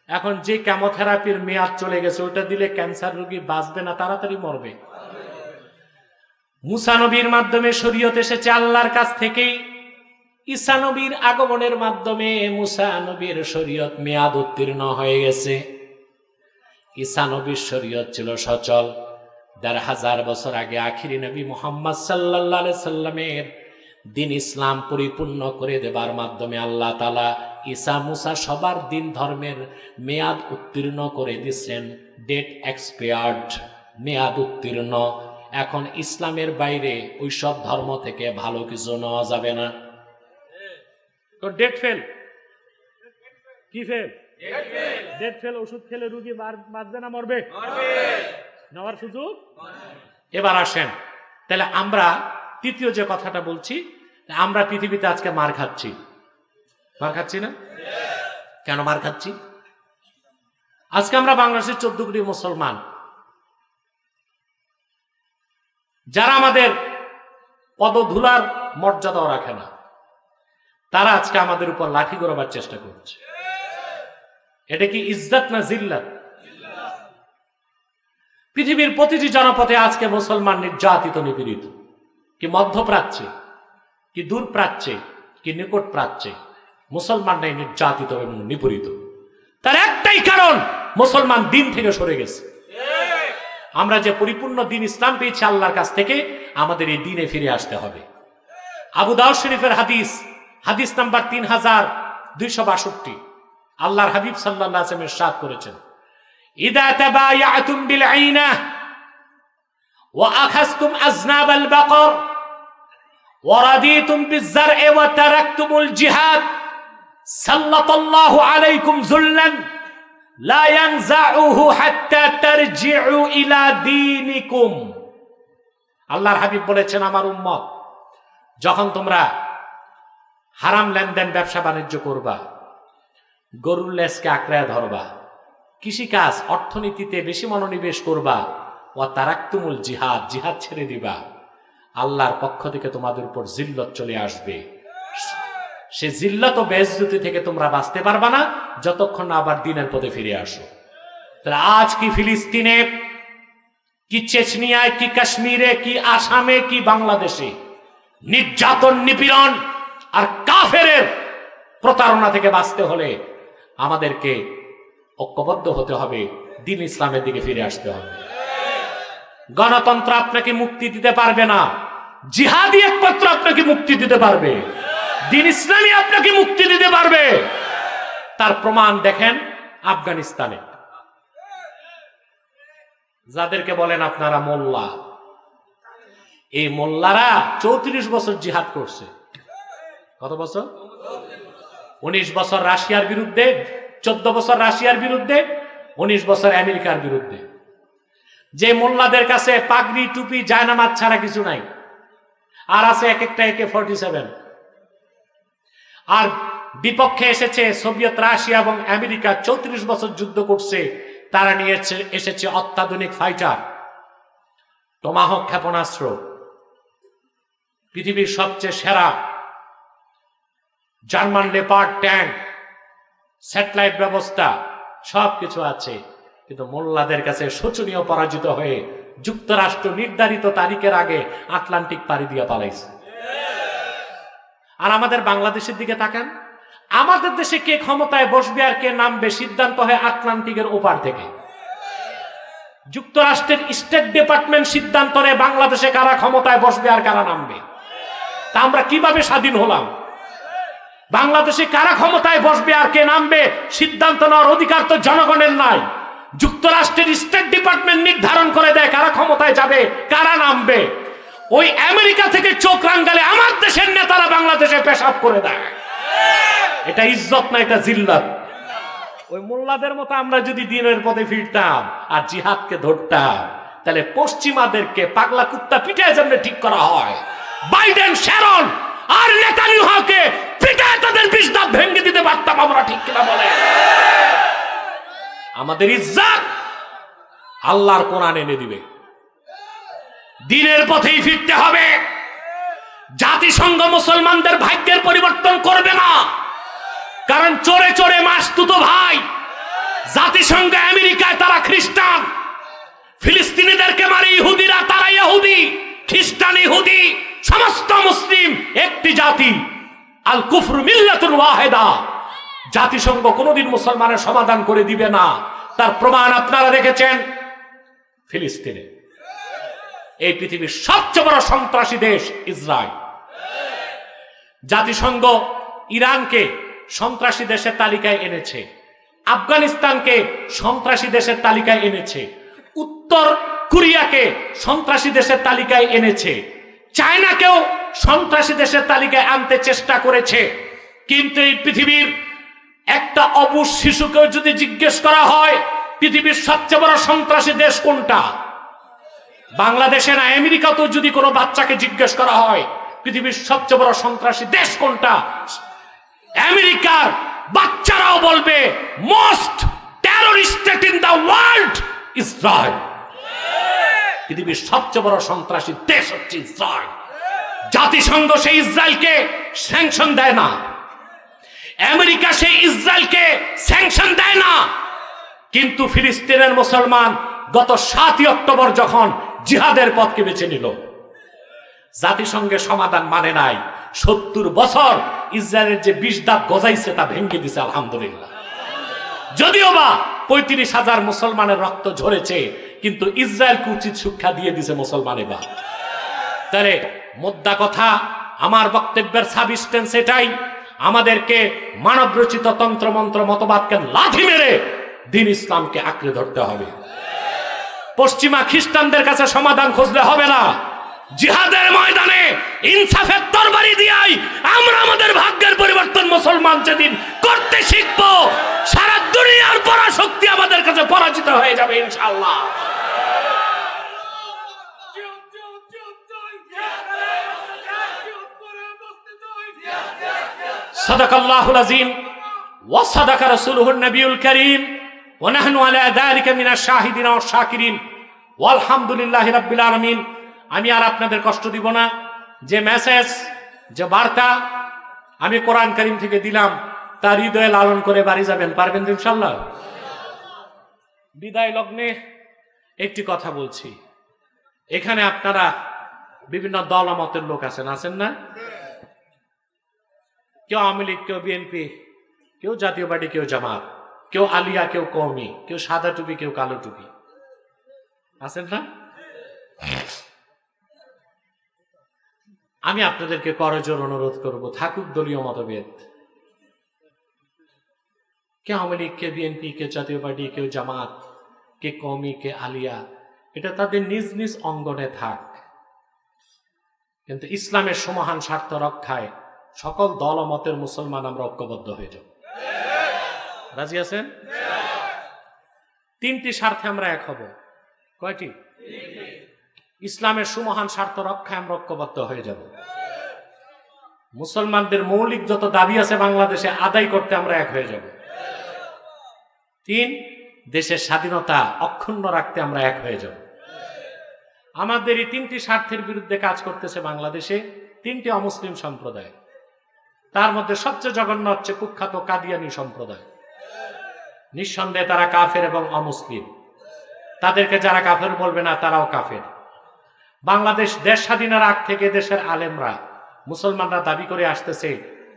এখন যে কেমোথেরাপির মেয়াদ চলে গেছে ওটা দিলে ক্যান্সার রোগী বাঁচবে না, তাড়াতাড়ি মরবে। মুসা নবীর মাধ্যমে শরীয়ত এসেছে আল্লাহর কাছ থেকেই। ঈসা নবীর আগমনের মাধ্যমে মুসা নবীর শরীয়ত মেয়াদ উত্তীর্ণ হয়ে গেছে। ঈসা নবীর শরীয়ত ছিল সচল। ১৫০০ বছর আগে আখিরি নবী মুহাম্মদ সাল্লাল্লাহু আলাইহি সাল্লামের দিন ইসলাম পরিপূর্ণ করে দেবার মাধ্যমে আল্লাহ তাআলা ঈসা মুসা সবার দিন ধর্মের মেয়াদ উত্তীর্ণ করে দিচ্ছেন। ডেট এক্সপায়ার্ড, মেয়াদ উত্তীর্ণ। এখন ইসলামের বাইরে ওই সব ধর্ম থেকে ভালো কিছু নেওয়া যাবে না। তো ডেট ফেল। কি ফেল? Date fail. ওষুধ খেলে রোগী বাঁচবে না মরবে? নেওয়ার সুযোগ। এবার আসেন, তাহলে আমরা তৃতীয় যে কথাটা বলছি, আমরা পৃথিবীতে আজকে মার খাচ্ছি। মার খাচ্ছি না? কেন মার খাচ্ছি? আজকে আমরা বাংলাদেশের 14 কোটি মুসলমান, যারা আমাদের পদধূলার মর্যাদাও রাখে না, তারা আজকে আমাদের উপর লাঠি গড়াবার চেষ্টা করছে। এটা কি ইজ্জত না জিল্লাত? পৃথিবীর প্রতিটি জনপথে আজকে মুসলমান নির্যাতিত, নিপীড়িত। কি মধ্যপ্রাচ্যে, কি দূর প্রাচ্যে, কি নিকট প্রাচ্যে মুসলমানরাই নির্যাতিত এবং নিপীড়িত। তার একটাই কারণ, মুসলমান দিন থেকে সরে গেছে। আমরা যে পরিপূর্ণ দিন ইসলাম পেয়েছি আল্লাহর কাছ থেকে, আমাদের এই দিনে ফিরে আসতে হবে। আবু দাউদ শরীফের হাদিস, হাদিস নাম্বার 3262। আল্লাহর হাবিব সাল্লাল্লাহু আলাইহি ওয়াসাল্লাম ইরশাদ করেছেন, ইদা তাবায়াতুম বিল আইনা ওয়া আখাযতুম আযনাবাল বাকর ওয়া রাদিতুম বিয-যার'i ওয়া তারাকতুমুল জিহাদ সাল্লাল্লাহু আলাইকুম যুল্লান লা ইয়ানজাউহু হাত্তা তারজিউ ইলা দীনিকুম। আল্লাহর হাবিব বলেছেন, আমার উম্মত, যখন তোমরা হারাম লেনদেন ব্যবসা বাণিজ্য করবা, গরুর লেজকে আঁকড়ায় ধরবা, কৃষিকাজ অর্থনীতিতে বেশি মনোনিবেশ করবা, ওয়া তারাকতুমুল জিহাদ, জিহাদ ছেড়ে দিবা, আল্লাহর পক্ষ থেকে তোমাদের উপর জিল্লত চলে আসবে। সে জিল্লত ও বেইজ্জতি থেকে তোমরা বাঁচতে পারবা না যতক্ষণ না আবার দিনের পথে ফিরে আসো। তাহলে আজ কি ফিলিস্তিনে, কি চেচনিয়ায়, কি কাশ্মীরে, কি আসামে, কি বাংলাদেশে নির্যাতন, নিপীড়ন আর কাফেরের প্রতারণা থেকে বাঁচতে হলে আমাদেরকে ঐক্যবদ্ধ হতে হবে, দিন ইসলামের দিকে ফিরে আসতে হবে। গণতন্ত্র আপনাকে মুক্তি দিতে পারবে না, জিহাদি একমাত্র আপনাকে মুক্তি দিতে পারবে, দিন ইসলামী আপনাকে মুক্তি দিতে পারবে। তার প্রমাণ দেখেন আফগানিস্তানে। যাদেরকে বলেন আপনারা মোল্লা, এই মোল্লারা 34 বছর জিহাদ করছে। কত বছর? 19 বছর রাশিয়ার বিরুদ্ধে, 14 বছর রাশিয়ার বিরুদ্ধে, 19 বছর আমেরিকার বিরুদ্ধে। যে মোল্লাদের কাছে পাগড়ি, টুপি, জায়নামাজ ছাড়া কিছু নাই, আর আছে এক একটা AK-47। আর বিপক্ষে এসেছে সোভিয়েত রাশিয়া এবং আমেরিকা, 34 বছর যুদ্ধ করছে। তারা নিয়ে এসেছে অত্যাধুনিক ফাইটার, টমাহক ক্ষেপণাস্ত্র, পৃথিবীর সবচেয়ে সেরা জার্মান লেপার্ড ট্যাঙ্ক, স্যাটেলাইট ব্যবস্থা, সবকিছু আছে। কিন্তু মোল্লাদের কাছে শোচনীয় পরাজিত হয়ে যুক্তরাষ্ট্র নির্ধারিত তারিখের আগে আটলান্টিক পাড়ি দিয়ে পালাইছে। আর আমাদের বাংলাদেশের দিকে তাকান, আমাদের দেশে কে ক্ষমতায় বসবে আর কে নামবে সিদ্ধান্ত হয় আটলান্টিকের ওপার থেকে। যুক্তরাষ্ট্রের স্টেট ডিপার্টমেন্ট সিদ্ধান্ত নেয় বাংলাদেশে কারা ক্ষমতায় বসবে আর কারা নামবে। তা আমরা কিভাবে স্বাধীন হলাম? বাংলাদেশে কারা ক্ষমতায় বসবে আর কে নামবে সিদ্ধান্ত নেওয়ার অধিকার তো জনগণের নাই। যুক্তরাষ্ট্রের স্টেট ডিপার্টমেন্ট নির্ধারণ করে দেয় কারা ক্ষমতায় যাবে, কারা নামবে। ওই আমেরিকা থেকে চোখ রাঙ্গালে আমার দেশের নেতারা বাংলাদেশে পেশাব করে দেয়। এটা ইজ্জত না, এটা জিল্লাত। ওই মোল্লাদের মতো আমরা যদি দিনের পথে ফিরতাম আর জিহাদকে ধরতাম, তাহলে পশ্চিমাদেরকে পাগলা কুত্তা পিটায় যেমন ঠিক করা হয়, বাইডেন, শ্যারন আর নেতানিয়াহুকে পিটায় তাদের 20 দাঁত ভেঙে দিতে পারতাম আমরা, ঠিক কিনা বলে? আমাদের ইজ্জত আল্লাহর কোরআন এনে দিবে। দিনের পথেই ফিরতে হবে। জাতিসংঘ মুসলমানদের ভাগ্যের পরিবর্তন করবে না, কারণ চোরে চোরে মাসতুতো ভাই। জাতিসংঘ আমেরিকায় তারা খ্রিস্টান, ফিলিস্তিনিদেরকে মারে ইহুদিরা, তারা ইহুদি, খ্রিস্টান ইহুদি, সমস্ত মুসলিম একটি জাতি। আল কুফরু মিল্লাতুন ওয়াহিদা। জাতিসংঘ কোনোদিন মুসলমানের সমাধান করে দিবে না। তার প্রমাণ আপনারা দেখেছেন ফিলিস্তিনে। এই পৃথিবীর সবচেয়ে বড় সন্ত্রাসী দেশ ইসরায়েল। জাতিসংঘ ইরানকে সন্ত্রাসী দেশের তালিকায় এনেছে, আফগানিস্তানকে সন্ত্রাসী দেশের তালিকায় এনেছে, উত্তর কোরিয়াকে সন্ত্রাসী দেশের তালিকায় এনেছে, চায়নাকেও সন্ত্রাসী দেশের তালিকায় আনতে চেষ্টা করেছে। কিন্তু এই পৃথিবীর একটা অবুঝ শিশুকেও যদি জিজ্ঞেস করা হয় পৃথিবীর সবচেয়ে বড় সন্ত্রাসী দেশ কোনটা, বাংলাদেশে না আমেরিকাতেও যদি কোনো বাচ্চাকে জিজ্ঞেস করা হয় পৃথিবীর সবচেয়ে বড় সন্ত্রাসী দেশ কোনটা, আমেরিকার বাচ্চারাও বলবে most terrorist state in the world Israel. পৃথিবীর সবচেয়ে বড় সন্ত্রাসী দেশ হচ্ছে ইসরায়েল। জাতিসংঘ সেই ইসরায়েলকে স্যাংশন দেয় না, আমেরিকা সেই ইসরায়েলকে স্যাংশন দেয় না। কিন্তু ফিলিস্তিনের মুসলমান গত 7ই অক্টোবর যখন জিহাদের পথকে বেছে নিল, জাতিসংঘের সমাধান মানে নাই। 70 বছর ইসরায়েলের যে 20 দাঁত গজাইছে তা ভেঙে দিছে আলহামদুলিল্লাহ। যদিও বা 35,000 মুসলমানের রক্ত ঝরেছে, কিন্তু ইসরায়েলকে উচিত শিক্ষা দিয়ে দিছে মুসলমানে বা। তাহলে মোদ্দা কথা, আমার বক্তব্যের সাবস্টেন্স এটাই, আমাদেরকে মানব রচিত তন্ত্রমন্ত্র মতবাদকে লাথি মেরে দ্বীন ইসলামকে আঁকড়ে ধরতে হবে। পশ্চিমা খ্রিস্টানদের কাছে সমাধান খুঁজলে হবে না। জিহাদের ময়দানে ইনসাফের তরবারি দিয়াই আমরা আমাদের ভাগ্যের পরিবর্তন মুসলমান যেদিন করতে শিখবো, সারা দুনিয়ার পরাশক্তি আমাদের কাছে পরাজিত হয়ে যাবে ইনশাআল্লাহ। সাদাকাল্লাহুল আযীম ওয়া সাদাকা রাসূলুহুন নবিয়ুল কারীম ওয়া নাহনু আলা যালিকা মিনাশ শাহিদিন ওয়াশ শাকিরিন ওয়ালহামদুলিল্লাহি রাব্বিল আলামিন। আমি আর আপনাদের কষ্ট দিব না। যে মেসেজ, যে বার্তা আমি কোরআন কারীম থেকে দিলাম তার হৃদয়ে লালন করে বাড়ি যাবেন, পারবেন ইনশাআল্লাহ। বিদায় লগ্নে একটি কথা বলছি, এখানে আপনারা বিভিন্ন দল মতের লোক আছেন না? কেউ আওয়ামী লীগ, কেউ বিএনপি, কেউ জাতীয় পার্টি, কেউ জামাত, কেউ আলিয়া, কেউ কওমি, কেউ সাদা টুপি, কেউ কালো টুপি, আছেন না? আমি আপনাদেরকে করজোর অনুরোধ করব, থাকুক দলীয় মতভেদ, কে আওয়ামী লীগ, কে বিএনপি, কে জাতীয় পার্টি, কেউ জামাত, কে কওমি, কে আলিয়া, এটা তাদের নিজ নিজ অঙ্গনে থাক, কিন্তু ইসলামের সমহান স্বার্থ রক্ষায় সকল দল ও মতের মুসলমান আমরা ঐক্যবদ্ধ হয়ে যাব। রাজি আছেন? 3টি স্বার্থে আমরা এক হব। কয়টি? ইসলামের সুমহান স্বার্থ রক্ষায় আমরা ঐক্যবদ্ধ হয়ে যাব। মুসলমানদের মৌলিক যত দাবি আছে বাংলাদেশে আদায় করতে আমরা এক হয়ে যাব। 3, দেশের স্বাধীনতা অক্ষুণ্ণ রাখতে আমরা এক হয়ে যাব। আমাদের এই 3টি স্বার্থের বিরুদ্ধে কাজ করতেছে বাংলাদেশে 3টি অমুসলিম সম্প্রদায়। তার মধ্যে সবচেয়ে জঘন্য হচ্ছে কুখ্যাত কাদিয়ানি সম্প্রদায়। নিঃসন্দেহে তারা কাফের এবং অমুসলিম। তাদেরকে যারা কাফের বলবে না তারাও কাফের। বাংলাদেশ দেশ স্বাধীনের আগ থেকে দেশের আলেমরা, মুসলমানরা দাবি করে আসতেছে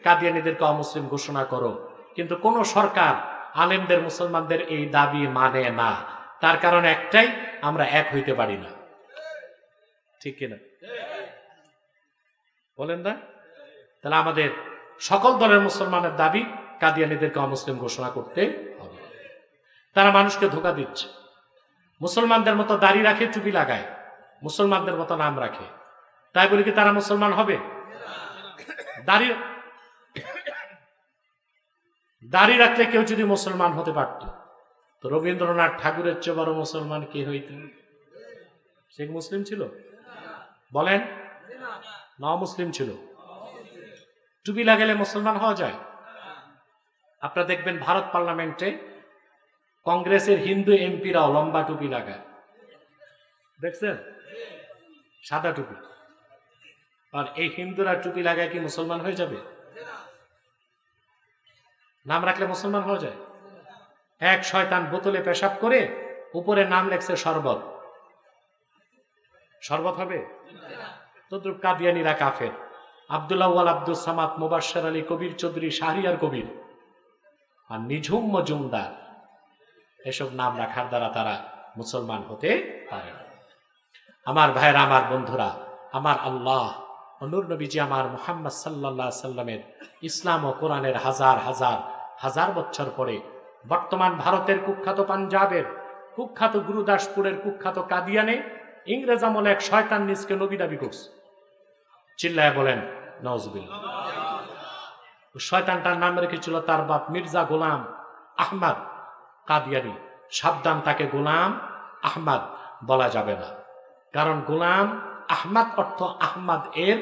কাদিয়ানীদেরকে অমুসলিম ঘোষণা করো, কিন্তু কোন সরকার আলেমদের, মুসলমানদের এই দাবি মানে না। তার কারণ একটাই, আমরা এক হইতে পারি না। ঠিক কিনা বলেন না? তাহলে আমাদের সকল দলের মুসলমানের দাবি কাদিয়ানীদেরকে অমুসলিম ঘোষণা করতে হবে। তারা মানুষকে ধোঁকা দিচ্ছে। মুসলমানদের মতো দাড়ি রাখে, টুপি লাগায়, মুসলমানদের মতো নাম রাখে, তাই বলি কি তারা মুসলমান হবে? দাড়ি রাখলে কেউ যদি মুসলমান হতে পারত, তো রবীন্দ্রনাথ ঠাকুরের চেয়ে বড় মুসলমান কে হইত? সে মুসলিম ছিল? বলেন, না মুসলিম ছিল? টুপি লাগালে মুসলমান হওয়া যায়? আপনারা দেখবেন ভারত পার্লামেন্টে কংগ্রেসের হিন্দু এমপিরাও লম্বা টুপি লাগায়, দেখছেন? সাদা টুপি। আর এই হিন্দুরা টুপি লাগায় কি মুসলমান হয়ে যাবে? নাম রাখলে মুসলমান হওয়া যায়? এক শয়তান বোতলে পেশাব করে উপরে নাম লেখছে শরবত, শরবত হবে? তদ্রুপ কাদিয়ানিরা কাফের। আব্দুল আউয়াল, আব্দুল সামাদ, মুবাশশির আলী, কবির চৌধুরী, শাহরিয়ার কবির আর নিঝুম মজুমদার, এসব নাম রাখার দ্বারা তারা মুসলমান হতে পারে না। আমার ভাইয়েরা, আমার বন্ধুরা, আমার আল্লাহ নূর নবীজি আমার মুহাম্মদ সাল্লাল্লাহু আলাইহি সাল্লামের ইসলাম ও কোরআনের হাজার হাজার হাজার বছর পরে বর্তমান ভারতের কুখ্যাত পাঞ্জাবের কুখ্যাত গুরুদাসপুরের কুখ্যাত কাদিয়ানে ইংরেজ আমলে এক শয়তান নিজকে নবী দাবি করছে। চিল্লায় বলেন নাউজুবিল্লাহ। শয়তানটার নাম রেখেছিল তার বাপ মির্জা গোলাম আহমদ কাদিয়ানি। সাবধান, তাকে গোলাম আহমদ বলা যাবে না, কারণ গোলাম আহমদ অর্থ আহমদ এর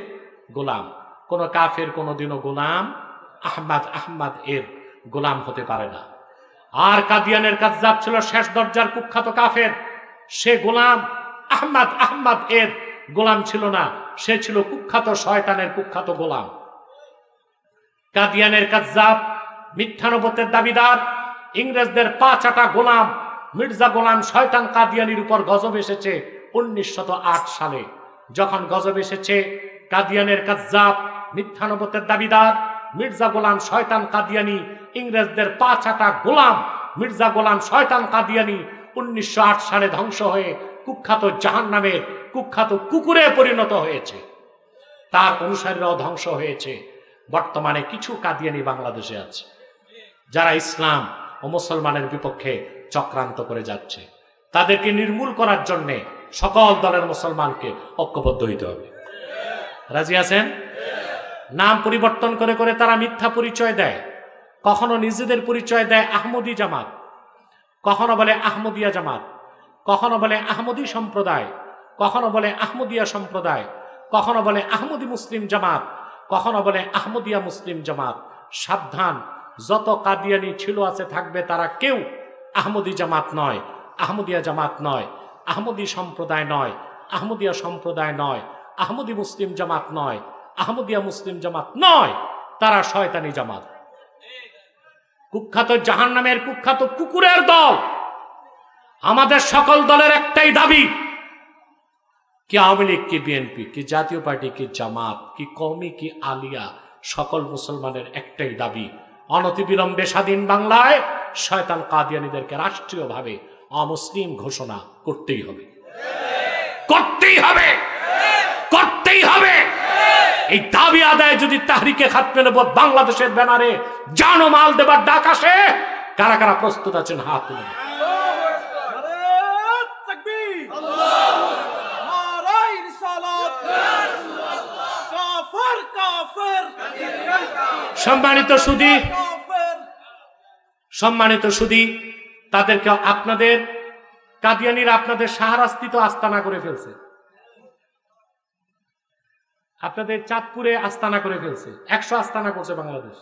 গোলাম। কোন কাফের কোনদিনও গোলাম আহমদ এর গোলাম হতে পারে না। আর কাদিয়ানের কাযযাব ছিল শেষ দরজার কুখ্যাত কাফের। সে গোলাম আহমদ এর গোলাম ছিল না, সে ছিল কুখ্যাত শয়তানের কুখ্যাত গোলাম। কাদিয়ানের কাযযাব, মিথ্যানবতের দাবিদার, ইংরেজদের পা চাটা গোলাম মির্জা গোলাম শয়তান কাদিয়ানির উপর গজব এসেছে 1908 সালে। যখন গজব এসেছে, কাদিয়ানের কাযযাব, মিথ্যানবতের দাবিদার মির্জা গোলাম শয়তান কাদিয়ানি, ইংরেজদের পা চাটা গোলাম মির্জা গোলাম শয়তান কাদিয়ানি 1908 সালে ধ্বংস হয়ে কুখ্যাত জাহান্নামের কুখ্যাত কুকুরে পরিণত হয়েছে। তার অনুসারীরাও ধ্বংস হয়েছে। বর্তমানে কিছু কাদিয়ানি বাংলাদেশে আছে, যারা ইসলাম ও মুসলমানের বিপক্ষে চক্রান্ত করে যাচ্ছে। তাদেরকে নির্মূল করার জন্য সকল দলের মুসলমানকে ঐক্যবদ্ধ হইতে হবে। রাজি আছেন? নাম পরিবর্তন করে করে তারা মিথ্যা পরিচয় দেয়। কখনো নিজেদের পরিচয় দেয় আহমদী জামাত, কখনো বলে আহমদিয়া জামাত, কখনো বলে আহমদী সম্প্রদায়, কখনো বলে আহমদিয়া সম্প্রদায়, কখনো বলে আহমদী মুসলিম জামাত, কখনো বলে আহমদিয়া মুসলিম জামাত। সাবধান, যত কাদিয়ানি ছিল আছে থাকবে, তারা কেউ আহমদী জামাত নয়, আহমদিয়া জামাত নয়, আহমদী সম্প্রদায় নয়, আহমদিয়া সম্প্রদায় নয়, আহমদী মুসলিম জামাত নয়, আহমদিয়া মুসলিম জামাত নয়, তারা শয়তানি জামাত, কুখ্যাত জাহান্নামের কুখ্যাত কুকুরের দল। আমাদের সকল দলের একটাই দাবি, কি আওয়ামী লীগ, কি বিএনপি, কি জাতীয় পার্টি, কি জামাত, কি কওমি, কি আলিয়া, সকল মুসলমানের একটাই দাবি, অনতিবিলম্বে স্বাধীন বাংলায় শয়তান কাদিয়ানীদেরকে রাষ্ট্রীয়ভাবে অমুসলিম ঘোষণা করতেই হবে, করতেই হবে, করতেই হবে। এই দাবি আদায় যদি তাহরিকে খাতমে নবুয়ত বাংলাদেশের ব্যানারে জান ও মাল দেবার ডাক আসে, কারা কারা প্রস্তুত আছেন হাত তুলে? সম্মানিত সুধী, তাদেরকে আপনাদের কাদিয়ানীরা আপনাদের শাহরাস্তিতে আস্তানা করে ফেলছে, আপনাদের চাঁদপুরে আস্তানা করে ফেলছে, 100 আস্তানা করছে বাংলাদেশ।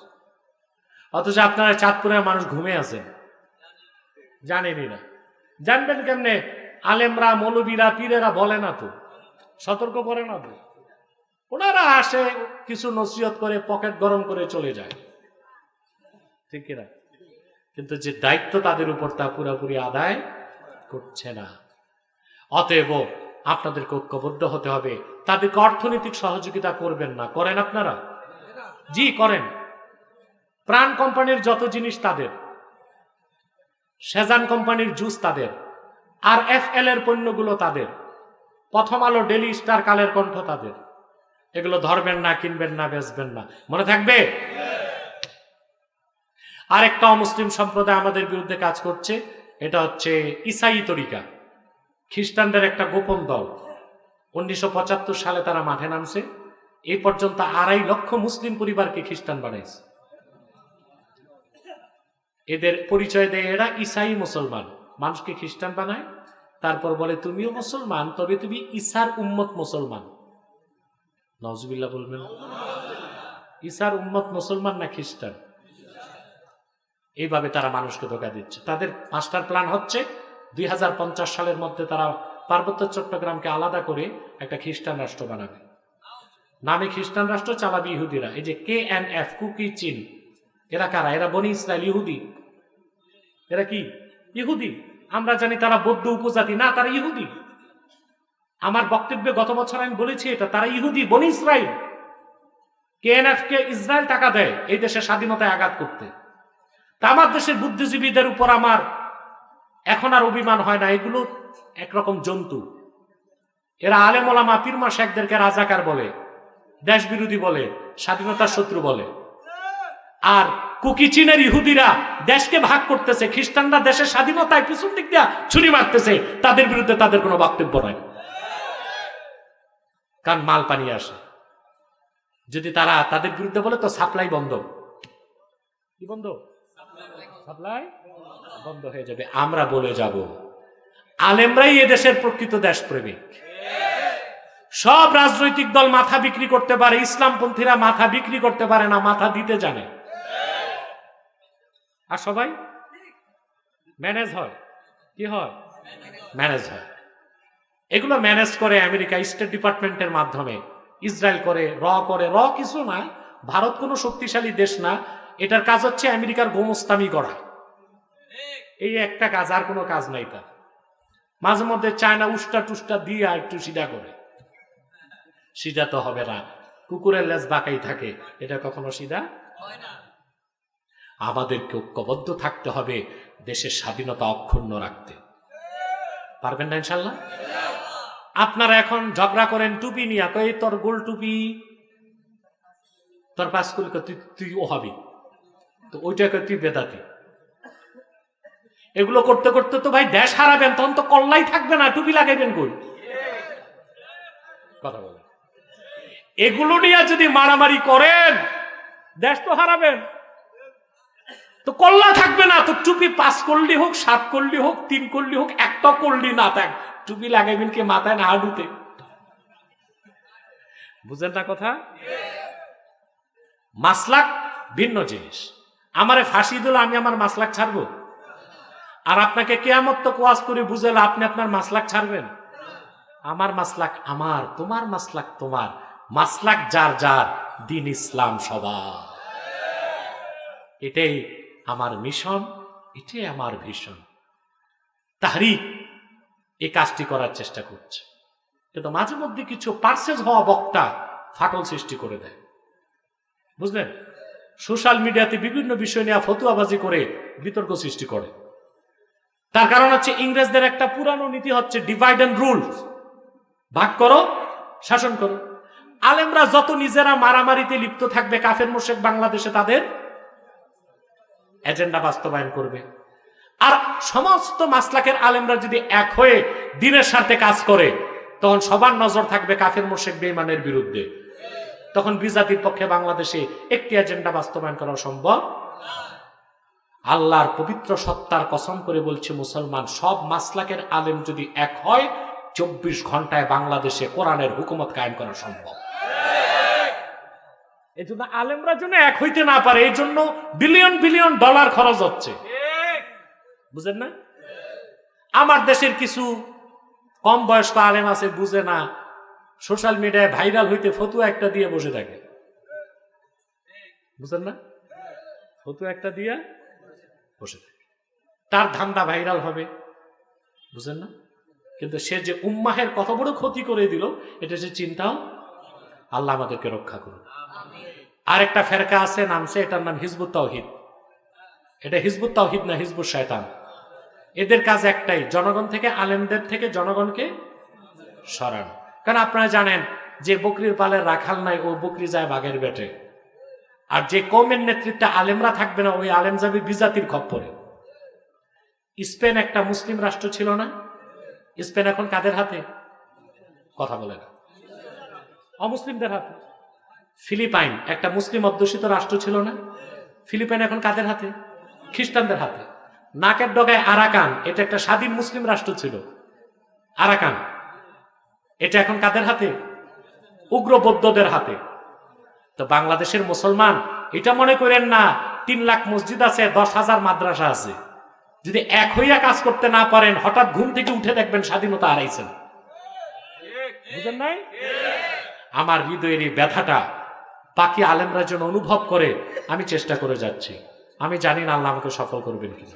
অথচ আপনারা চাঁদপুরের মানুষ ঘুমে আছেন, জানেনই না। জানবেন কেমনে? আলেমরা, মৌলবীরা, পীরেরা বলে না তো, সতর্ক করে না তো। ওনারা আসে, কিছু নসিহত করে, পকেট গরম করে চলে যায়, ঠিক কিনা? কিন্তু যে দায়িত্ব তাদের উপর, তা পুরোপুরি আদায় করছে না। অতএব আপনাদেরকে ঐক্যবদ্ধ হতে হবে। তাদেরকে অর্থনৈতিক সহযোগিতা করবেন না, করেন আপনারা? জি করেন। প্রাণ কোম্পানির যত জিনিস তাদের, সেজান কোম্পানির জুস তাদের, আর FL এর পণ্যগুলো তাদের, প্রথম আলো, ডেলি স্টার, কালের কণ্ঠ তাদের। এগুলো ধরবেন না, কিনবেন না, বেচবেন না, মনে থাকবে। আরেকটা অমুসলিম সম্প্রদায় আমাদের বিরুদ্ধে কাজ করছে, এটা হচ্ছে ইসাই তরিকা, খ্রিস্টানদের একটা গোপন দল। 1975 সালে তারা মাঠে নামছে। এই পর্যন্ত 2.5 লক্ষ মুসলিম পরিবারকে খ্রিস্টান বানাইছে। এদের পরিচয় দেয় এরা ইসাই মুসলমান, মানুষকে খ্রিস্টান বানায়, তারপর বলে তুমিও মুসলমান, তবে তুমি ঈসার উম্মত মুসলমান। নাউজুবিল্লাহ বলবেন। ঈসার উম্মত মুসলমান না খ্রিস্টান? এইভাবে তারা মানুষকে ধোঁকা দিচ্ছে। তাদের মাস্টার প্ল্যান হচ্ছে 2050 সালের মধ্যে তারা পার্বত্য চট্টগ্রামকে আলাদা করে একটা খ্রিস্টান রাষ্ট্র বানাবে। নামে খ্রিস্টান রাষ্ট্র, চালাবে ইহুদিরা। এই যে KNF, কুকি চিন, এরা কারা? এরা বনি ইসরায়েল, ইহুদি। এরা কি ইহুদি? আমরা জানি তারা বৌদ্ধ উপজাতি না, তারা ইহুদি। আমার বক্তব্যে গত বছর আমি বলেছি এটা, তারা ইহুদি, বনি ইসরায়েল। KNF কে ইসরায়েল টাকা দেয় এই দেশের স্বাধীনতায় আঘাত করতে। তা আমার দেশের বুদ্ধিজীবীদের উপর আমার এখন আর অভিমান হয় না। এগুলো একরকম জন্তু। এরা আলেম ওলামা পীর মা শেখদেরকে রাজাকার বলে, দেশ বিরোধী বলে, স্বাধীনতার শত্রু বলে। আর কুকি চীনের ইহুদিরা দেশকে ভাগ করতেছে, খ্রিস্টানরা দেশের স্বাধীনতায় পিছন দিক দিয়া ছুরি মারতেছে, তাদের বিরুদ্ধে তাদের কোনো বক্তব্য নাই। কারণ মাল পানি আসে। যদি তারা তাদের বিরুদ্ধে বলে তো সাপ্লাই বন্ধ। কি বন্ধ? সাপ্লাই বন্ধ হয়ে যাবে। আমরা বলে যাব আলেমরাই এদেশের প্রকৃত দেশপ্রেমিক। সব রাজনৈতিক দল মাথা বিক্রি করতে পারে, ইসলামপন্থীরা মাথা বিক্রি করতে পারে না, মাথা দিতে জানে। আর সবাই ম্যানেজ হয়। কি হয়? ম্যানেজ হয়। এগুলো ম্যানেজ করে আমেরিকা স্টেট ডিপার্টমেন্টের মাধ্যমে, ইসরায়েল করে, করে কিছু না। ভারত কোনো শক্তিশালী দেশ না, এটার কাজ হচ্ছে আমেরিকার গোমস্তামি করা। এই একটা কাজ, আর কোনো কাজ নাই তার। মাঝে মধ্যে চায়না উষ্টা টুষ্টা দিয়ে একটু সিধা করে। সিধা তো হবে না, কুকুরের লেজ বাঁকাই থাকে, এটা কখনো সিধা হয় না। আমাদেরকে ঐক্যবদ্ধ থাকতে হবে দেশের স্বাধীনতা অক্ষুণ্ণ রাখতে। পারবেন না ইনশাল্লাহ? আপনারা এখন ঝগড়া করেন টুপি নিয়ে, কই তোর গোল টুপি, তোর পাঁচকুল, তুই ওহাবি, তো ওইটাকে তুই বেদাতি। এগুলো করতে করতে তো ভাই দেশ হারাবেন, তখন তো কল্লাই থাকবে না, টুপি লাগাইবেন কই? কথা বলেন। এগুলো নিয়ে যদি মারামারি করেন দেশ তো হারাবেন, তো কল্লা থাকবে না। তো টুপি 5 কল্লি হোক, 7 কল্লি হোক, 3 কল্লি হোক, একটা কল্লি না থাক, টুপি লাগাইবেন কি মাথায় না হাঁটুতে? বুঝেন না কথা? মাসলাক ভিন্ন জিনিস। আমারে ফাঁসি দিল, আমি আমার মাসলাক ছাড়বো? আর আপনাকে কিয়ামত তো ওয়াজ করে বুঝালে আপনি আপনার মাসলাক ছাড়বেন? আমার মাসলাক আমার, তোমার মাসলাক তোমার, মাসলাক যার যার, দিন ইসলাম সবার। এটাই আমার মিশন, এটাই আমার ভিশন। তাহরিক এই কাজটি করার চেষ্টা করছে, কিন্তু মাঝে মধ্যে কিছু পার্সেজ হওয়া বক্তা ফাটল সৃষ্টি করে দেয়। বুঝলেন? সোশ্যাল মিডিয়াতে বিভিন্ন বিষয় নিয়ে ফতুয়াবাজি করে বিতর্ক সৃষ্টি করে। তার কারণ হচ্ছে ইংরেজদের একটা পুরানো নীতি হচ্ছে ডিভাইড এন্ড রুল, ভাগ করো, শাসন করো। আলেমরা যত নিজেরা মারামারিতে লিপ্ত থাকবে, কাফের মুশরিক বাংলাদেশে তাদের এজেন্ডা বাস্তবায়ন করবে। আর সমস্ত মাসলাকের আলেমরা যদি এক হয়ে দ্বীনের স্বার্থে কাজ করে, তখন সবার নজর থাকবে কাফের মুশরিক বেঈমানের বিরুদ্ধে। তখন বিজাতির পক্ষে বাংলাদেশে একটি এজেন্ডা বাস্তবায়ন করা সম্ভব। আল্লাহর পবিত্র সত্তার কসম করে বলছে, মুসলমান সব মাসলাকের আলেম যদি এক হয়, 24 ঘন্টায় বাংলাদেশে কোরআনের হুকুমত কায়েম করা সম্ভব। এই জন্য আলেমরা যেন এক হইতে না পারে, এই জন্য বিলিয়ন বিলিয়ন ডলার খরচ হচ্ছে। বুঝেন না? আমার দেশের কিছু কম বয়স্ক আলেম আছে, বুঝে না, সোশ্যাল মিডিয়ায় ভাইরাল হইতে ফতুয়া একটা দিয়ে বসে থাকে। বুঝেন না? ফতুয়া একটা দিয়ে বসে থাকে, তার ধান্দা ভাইরাল হবে। বুঝেন না? কিন্তু সে যে উম্মাহের কত বড় ক্ষতি করে দিল, এটা সে চিন্তাও। আল্লাহ আমাদেরকে রক্ষা করুন। আর একটা ফেরকা আছে, নামছে, এটার নাম হিজবুত তাওহীদ। এটা হিজবুত তাওহীদ না, হিজবুত শয়তান। এদের কাজ একটাই, জনগণ থেকে, আলেমদের থেকে জনগণকে সরানো। কারণ আপনারা জানেন যে বকরির পালের রাখাল নাই, ও বকরি যায় বাঘের বেটে। আর যে কওমের নেতৃত্বে আলেমরা থাকবে না, ওই আলেম যাবে বিজাতির খপ্পরে। স্পেন একটা মুসলিম রাষ্ট্র ছিল না? স্পেন এখন কাদের হাতে? কথা বলে না, অমুসলিমদের হাতে। ফিলিপাইন একটা মুসলিম অধ্যুষিত রাষ্ট্র ছিল না? ফিলিপাইন এখন কাদের হাতে? খ্রিস্টানদের হাতে। নাকের ডগায় আরাকান, এটা একটা স্বাধীন মুসলিম রাষ্ট্র ছিল, আরাকান, এটা এখন কাদের হাতে? উগ্র বৌদ্ধদের হাতে। তো বাংলাদেশের মুসলমান এটা মনে করেন না 3 লাখ মসজিদ আছে, 10,000 মাদ্রাসা আছে। যদি এক হইয়া কাজ করতে না পারেন, হঠাৎ ঘুম থেকে উঠে দেখবেন স্বাধীনতা হারাইছেন। বুঝেন নাই? আমার হৃদয়ের এই ব্যথাটা বাকি আলেমরা যেন অনুভব করে, আমি চেষ্টা করে যাচ্ছি। আমি জানি না আল্লাহ আমাকে সফল করবেন কিনা।